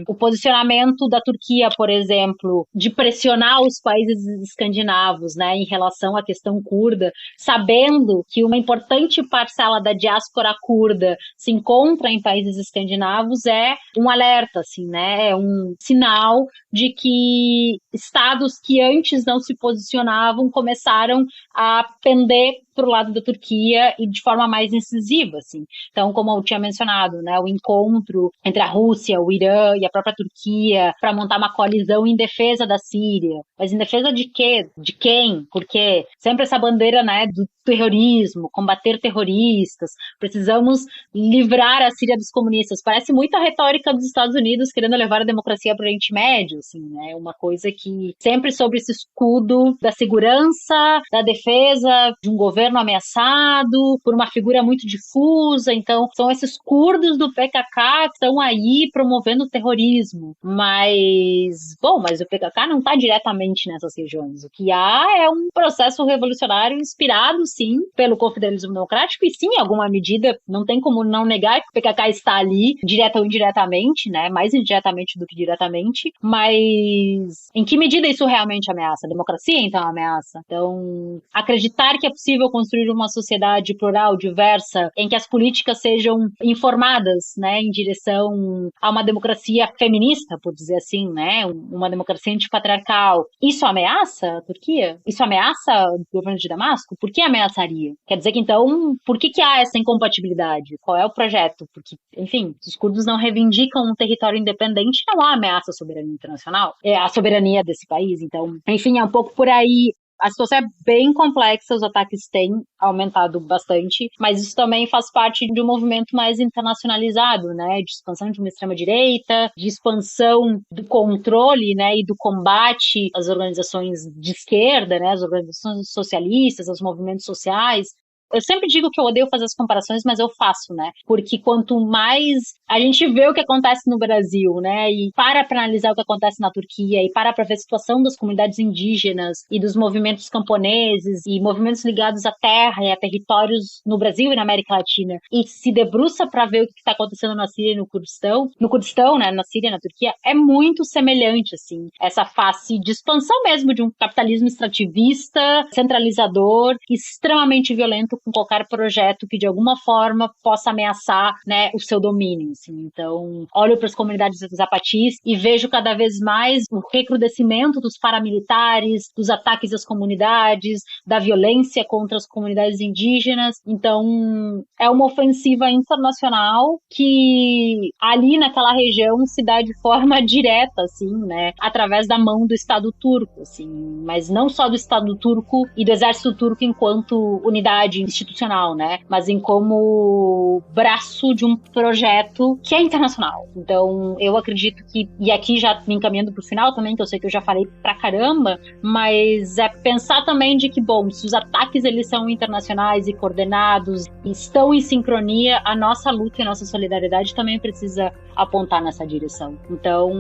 o posicionamento da Turquia, por exemplo, de pressionar os países escandinavos, né, em relação à questão curda, sabendo que uma importante parcela da diáspora curda se encontra em países escandinavos, é um alerta, assim, né, é um sinal de que estados que antes não se posicionavam começaram a pender para o lado da Turquia e de forma mais incisiva, assim. Então, como eu tinha mencionado, né, o encontro entre a Rússia, o Irã e a própria Turquia para montar uma coalizão em defesa da Síria. Mas em defesa de quê? De quem? Porque sempre essa bandeira, né, do terrorismo, combater terroristas, precisamos livrar a Síria dos comunistas. Parece muito a retórica dos Estados Unidos querendo levar a democracia para o Oriente Médio, assim, né? Uma coisa que sempre sobre esse escudo da segurança, da defesa de um governo ameaçado por uma figura muito difusa. Então, são esses curdos do PKK que estão aí promovendo o terrorismo. Mas o PKK não está diretamente nessas regiões. O que há é um processo revolucionário inspirado, sim, pelo confederalismo democrático, e sim, em alguma medida, não tem como não negar que o PKK está ali, direta ou indiretamente, né? Mais indiretamente do que diretamente. Mas em que medida isso realmente ameaça? A democracia, então, ameaça? Então, acreditar que é possível construir uma sociedade plural, diversa, em que as políticas sejam informadas, né, em direção a uma democracia feminista, por dizer assim, né, uma democracia antipatriarcal. Isso ameaça a Turquia? Isso ameaça o governo de Damasco? Por que ameaçaria? Quer dizer que, então, por que há essa incompatibilidade? Qual é o projeto? Porque, enfim, se os curdos não reivindicam um território independente, não há ameaça à soberania internacional, à soberania desse país. Então, enfim, é um pouco por aí. A situação é bem complexa, os ataques têm aumentado bastante, mas isso também faz parte de um movimento mais internacionalizado, né, de expansão de uma extrema-direita, de expansão do controle, né, e do combate às organizações de esquerda, né, às organizações socialistas, aos movimentos sociais. Eu sempre digo que eu odeio fazer as comparações, mas eu faço, né? Porque quanto mais a gente vê o que acontece no Brasil, né? E para analisar o que acontece na Turquia, e para ver a situação das comunidades indígenas e dos movimentos camponeses e movimentos ligados à terra e a territórios no Brasil e na América Latina, e se debruça para ver o que está acontecendo na Síria e no Kurdistão, né? Na Síria e na Turquia, é muito semelhante, assim. Essa face de expansão mesmo de um capitalismo extrativista, centralizador, extremamente violento, com qualquer projeto que de alguma forma possa ameaçar, né, o seu domínio. Assim. Então, olho para as comunidades zapatis e vejo cada vez mais o recrudescimento dos paramilitares, dos ataques às comunidades, da violência contra as comunidades indígenas. Então, é uma ofensiva internacional que ali naquela região se dá de forma direta, assim, né, através da mão do Estado turco, assim, mas não só do Estado turco e do exército turco enquanto unidade institucional, né? Mas em como braço de um projeto que é internacional. Então, eu acredito que, e aqui já me encaminhando pro final também, que eu sei que eu já falei pra caramba, mas é pensar também de que, bom, se os ataques eles são internacionais e coordenados, estão em sincronia, a nossa luta e a nossa solidariedade também precisa apontar nessa direção. Então,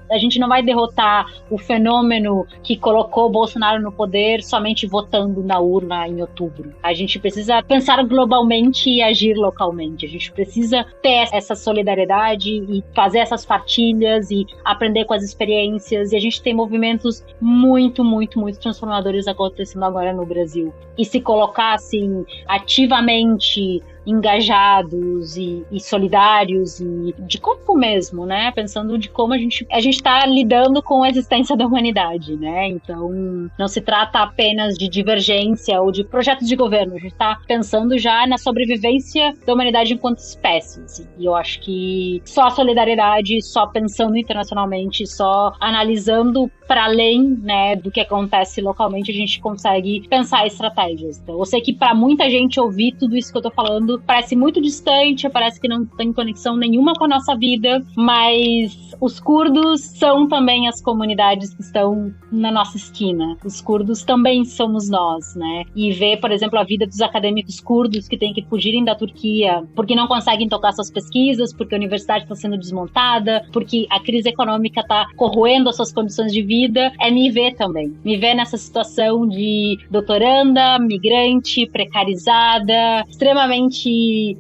a gente não vai derrotar o fenômeno que colocou Bolsonaro no poder somente votando na urna em outubro. A gente precisa pensar globalmente e agir localmente. A gente precisa ter essa solidariedade e fazer essas partilhas e aprender com as experiências. E a gente tem movimentos muito, muito, muito transformadores acontecendo agora no Brasil. E se colocar, assim, ativamente engajados e solidários e de corpo mesmo, né? Pensando de como a gente está lidando com a existência da humanidade, né? Então, não se trata apenas de divergência ou de projetos de governo, a gente está pensando já na sobrevivência da humanidade enquanto espécie, assim. E eu acho que só a solidariedade, só pensando internacionalmente, só analisando para além, né, do que acontece localmente, a gente consegue pensar estratégias. Então, eu sei que para muita gente ouvir tudo isso que eu tô falando parece muito distante, parece que não tem conexão nenhuma com a nossa vida, mas os curdos são também as comunidades que estão na nossa esquina. Os curdos também somos nós, né? E ver, por exemplo, a vida dos acadêmicos curdos que têm que fugirem da Turquia porque não conseguem tocar suas pesquisas, porque a universidade está sendo desmontada, porque a crise econômica está corroendo as suas condições de vida, é me ver também. Me ver nessa situação de doutoranda, migrante, precarizada, extremamente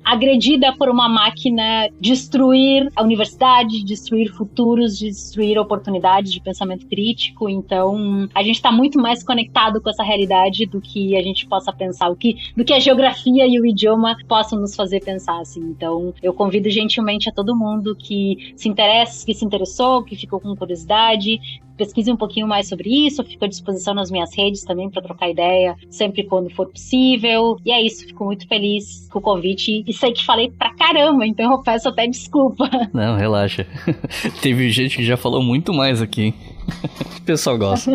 agredida por uma máquina, destruir a universidade, destruir futuros, destruir oportunidades de pensamento crítico. Então, a gente está muito mais conectado com essa realidade do que a gente possa pensar, do que a geografia e o idioma possam nos fazer pensar, assim. Então, eu convido gentilmente a todo mundo que se interessa, que se interessou, que ficou com curiosidade, pesquise um pouquinho mais sobre isso, fico à disposição nas minhas redes também para trocar ideia, sempre quando for possível. E é isso, fico muito feliz com o convite e sei que falei pra caramba, então eu peço até desculpa. Não, relaxa. Teve gente que já falou muito mais aqui. O pessoal gosta.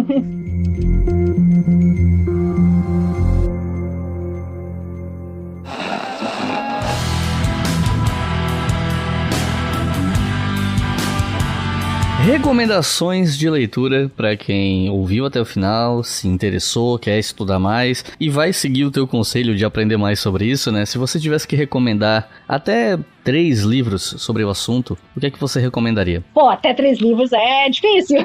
Recomendações de leitura para quem ouviu até o final, se interessou, quer estudar mais e vai seguir o teu conselho de aprender mais sobre isso, né? Se você tivesse que recomendar até 3 livros sobre o assunto, o que é que você recomendaria? Pô, até 3 livros é difícil.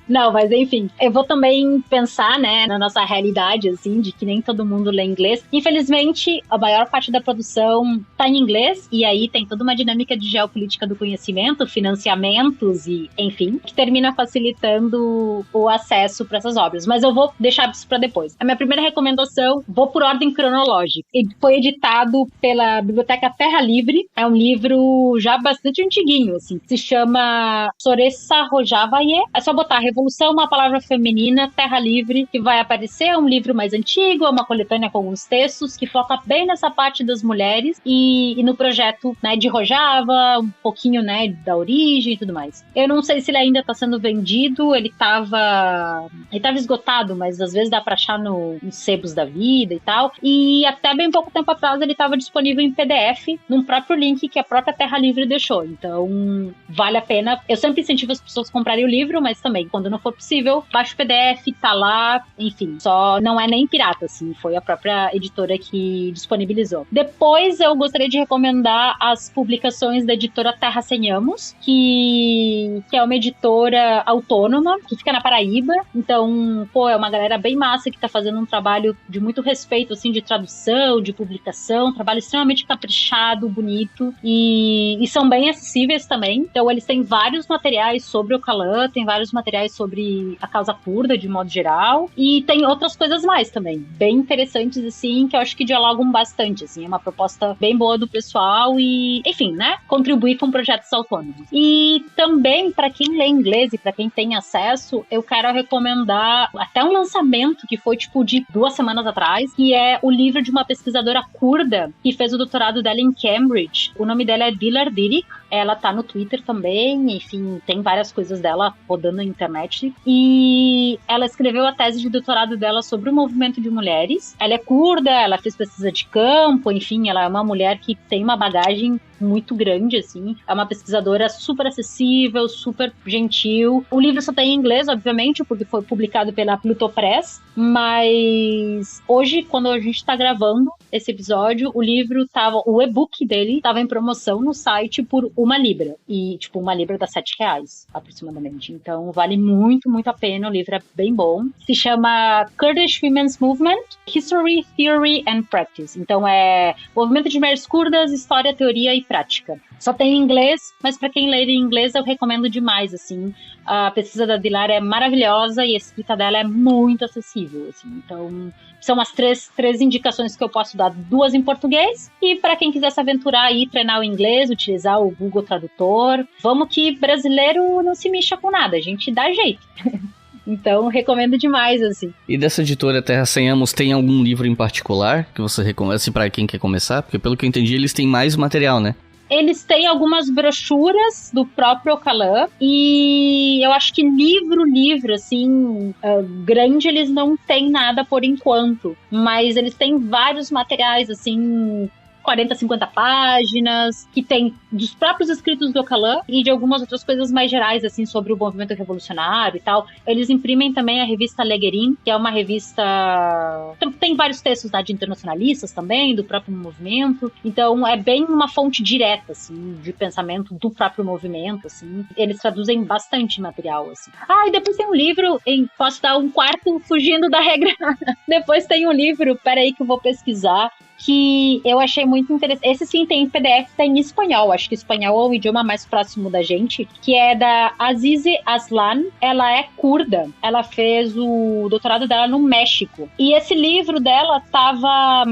Não, mas enfim, eu vou também pensar, né, na nossa realidade, assim, de que nem todo mundo lê inglês. Infelizmente, a maior parte da produção tá em inglês, e aí tem toda uma dinâmica de geopolítica do conhecimento, financiamentos e, enfim, que termina facilitando o acesso para essas obras. Mas eu vou deixar isso para depois. A minha primeira recomendação, vou por ordem cronológica. Ele foi editado pela Biblioteca Terra Livre. É um livro já bastante antiguinho, assim. Se chama Soressa Rojavaye. É só botar Revolução, uma palavra feminina, Terra Livre, que vai aparecer. É um livro mais antigo, é uma coletânea com alguns textos que foca bem nessa parte das mulheres e no projeto, né, de Rojava, um pouquinho, né, da origem e tudo mais. Eu não sei se ele ainda está sendo vendido, ele tava esgotado, mas às vezes dá pra achar nos sebos da vida e tal. E até bem pouco tempo atrás ele estava disponível em PDF, num próprio link que a própria Terra Livre deixou. Então, vale a pena. Eu sempre incentivo as pessoas a comprarem o livro, mas também, quando não for possível, baixa o PDF, tá lá, enfim. Só não é nem pirata, assim, foi a própria editora que disponibilizou. Depois, eu gostaria de recomendar as publicações da editora Terra Sem Amos, que é uma editora autônoma, que fica na Paraíba. Então, pô, é uma galera bem massa que tá fazendo um trabalho de muito respeito, assim, de tradução, de publicação, um trabalho extremamente caprichado, bonito, e são bem acessíveis também. Então, eles têm vários materiais sobre o Ocalan, tem vários materiais sobre a causa curda, de modo geral, e tem outras coisas mais também, bem interessantes, assim, que eu acho que dialogam bastante, assim, é uma proposta bem boa do pessoal e, enfim, né, contribuir com projetos autônomos. E também, para quem lê inglês e para quem tem acesso, eu quero recomendar até um lançamento que foi, tipo, de 2 semanas atrás, que é o livro de uma pesquisadora curda que fez o doutorado dela em Cambridge. O nome dela é Dilar Dirik. Ela tá no Twitter também, enfim, tem várias coisas dela rodando na internet. E ela escreveu a tese de doutorado dela sobre o movimento de mulheres. Ela é curda, ela fez pesquisa de campo, enfim, ela é uma mulher que tem uma bagagem muito grande, assim. É uma pesquisadora super acessível, super gentil. O livro só tem em inglês, obviamente, porque foi publicado pela Pluto Press, mas hoje, quando a gente tá gravando esse episódio, o e-book dele tava em promoção no site por 1 libra. E, tipo, 1 libra dá R$7, aproximadamente. Então, vale muito, muito a pena. O livro é bem bom. Se chama Kurdish Women's Movement, History, Theory and Practice. Então, é Movimento de Mulheres Curdas, História, Teoria e Prática. Só tem em inglês, mas para quem lê em inglês eu recomendo demais, assim. A pesquisa da Dilar é maravilhosa e a escrita dela é muito acessível, assim. Então, são as três indicações que eu posso dar, 2 em português, e para quem quiser se aventurar aí, treinar o inglês, utilizar o Google Tradutor. Vamos que brasileiro não se mexa com nada, a gente dá jeito. Então, recomendo demais, assim. E dessa editora Terra Sem Amos, tem algum livro em particular que você recomenda, assim, pra quem quer começar? Porque, pelo que eu entendi, eles têm mais material, né? Eles têm algumas brochuras do próprio Ocalan e eu acho que livro, assim, grande, eles não têm nada por enquanto. Mas eles têm vários materiais, assim, 40, 50 páginas, que tem dos próprios escritos do Ocalan e de algumas outras coisas mais gerais, assim, sobre o movimento revolucionário e tal. Eles imprimem também a revista Leguerin, que é uma revista... Tem vários textos lá de internacionalistas também, do próprio movimento. Então, é bem uma fonte direta, assim, de pensamento do próprio movimento, assim. Eles traduzem bastante material, assim. Ah, e depois tem um livro, posso dar um quarto fugindo da regra. Depois tem um livro, peraí que eu vou pesquisar, que eu achei muito interessante. Esse sim tem em PDF, tá em espanhol. Acho que espanhol é o idioma mais próximo da gente, que é da Azize Aslan. Ela é curda. Ela fez o doutorado dela no México. E esse livro dela tava...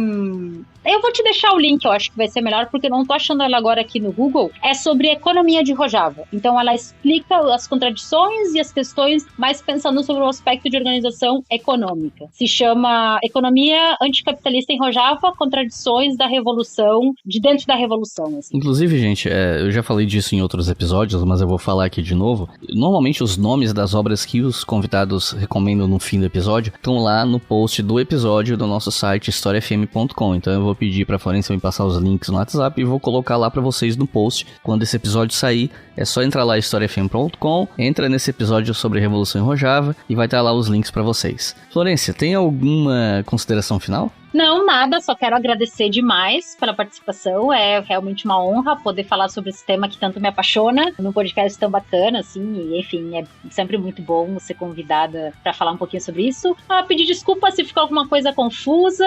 Eu vou te deixar o link, eu acho que vai ser melhor, porque eu não tô achando ela agora aqui no Google. É sobre economia de Rojava. Então ela explica as contradições e as questões, mais pensando sobre o aspecto de organização econômica. Se chama Economia Anticapitalista em Rojava, Contradições da Revolução, de dentro da Revolução. Assim. Inclusive, gente, eu já falei disso em outros episódios, mas eu vou falar aqui de novo. Normalmente os nomes das obras que os convidados recomendam no fim do episódio estão lá no post do episódio do nosso site historiafm.com. Então eu vou pedir pra Florência me passar os links no WhatsApp e vou colocar lá pra vocês no post quando esse episódio sair. é só entrar lá historiafm.com, entra nesse episódio sobre Revolução em Rojava e vai estar lá os links para vocês. Florência, tem alguma consideração final? Não, nada, só quero agradecer demais pela participação, é realmente uma honra poder falar sobre esse tema que tanto me apaixona, num podcast tão bacana, assim, e enfim, é sempre muito bom ser convidada para falar um pouquinho sobre isso. Pedir desculpa se ficou alguma coisa confusa,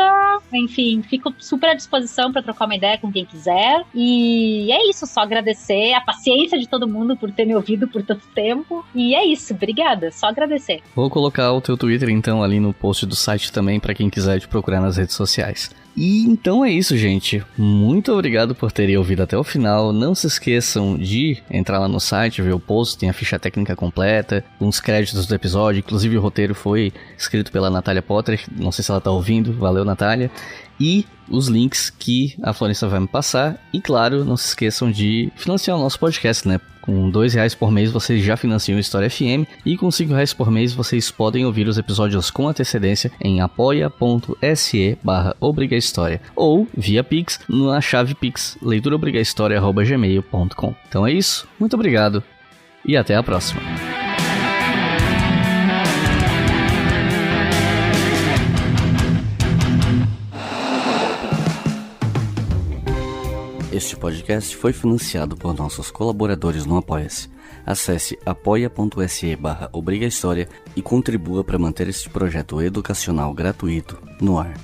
enfim, fico super à disposição para trocar uma ideia com quem quiser, e é isso, só agradecer a paciência de todo mundo por ter me ouvido por tanto tempo, e é isso, obrigada, só agradecer. Vou colocar o teu Twitter, então, ali no post do site também, para quem quiser te procurar nas redes sociais. E então é isso, gente. Muito obrigado por terem ouvido até o final. Não se esqueçam de entrar lá no site, ver o post, tem a ficha técnica completa, uns créditos do episódio. Inclusive o roteiro foi escrito pela Natália Potter. Não sei se ela tá ouvindo. Valeu, Natália. E os links que a Florência vai me passar. E claro, não se esqueçam de financiar o nosso podcast, né? Com R$2 por mês vocês já financiam o História FM e com R$5 por mês vocês podem ouvir os episódios com antecedência em apoia.se/obrigahistoria ou via Pix na chave Pix leituraobrigahistoria@gmail.com. Então é isso, muito obrigado e até a próxima. Este podcast foi financiado por nossos colaboradores no Apoia-se. Acesse apoia.se/obrigahistoria e contribua para manter este projeto educacional gratuito no ar.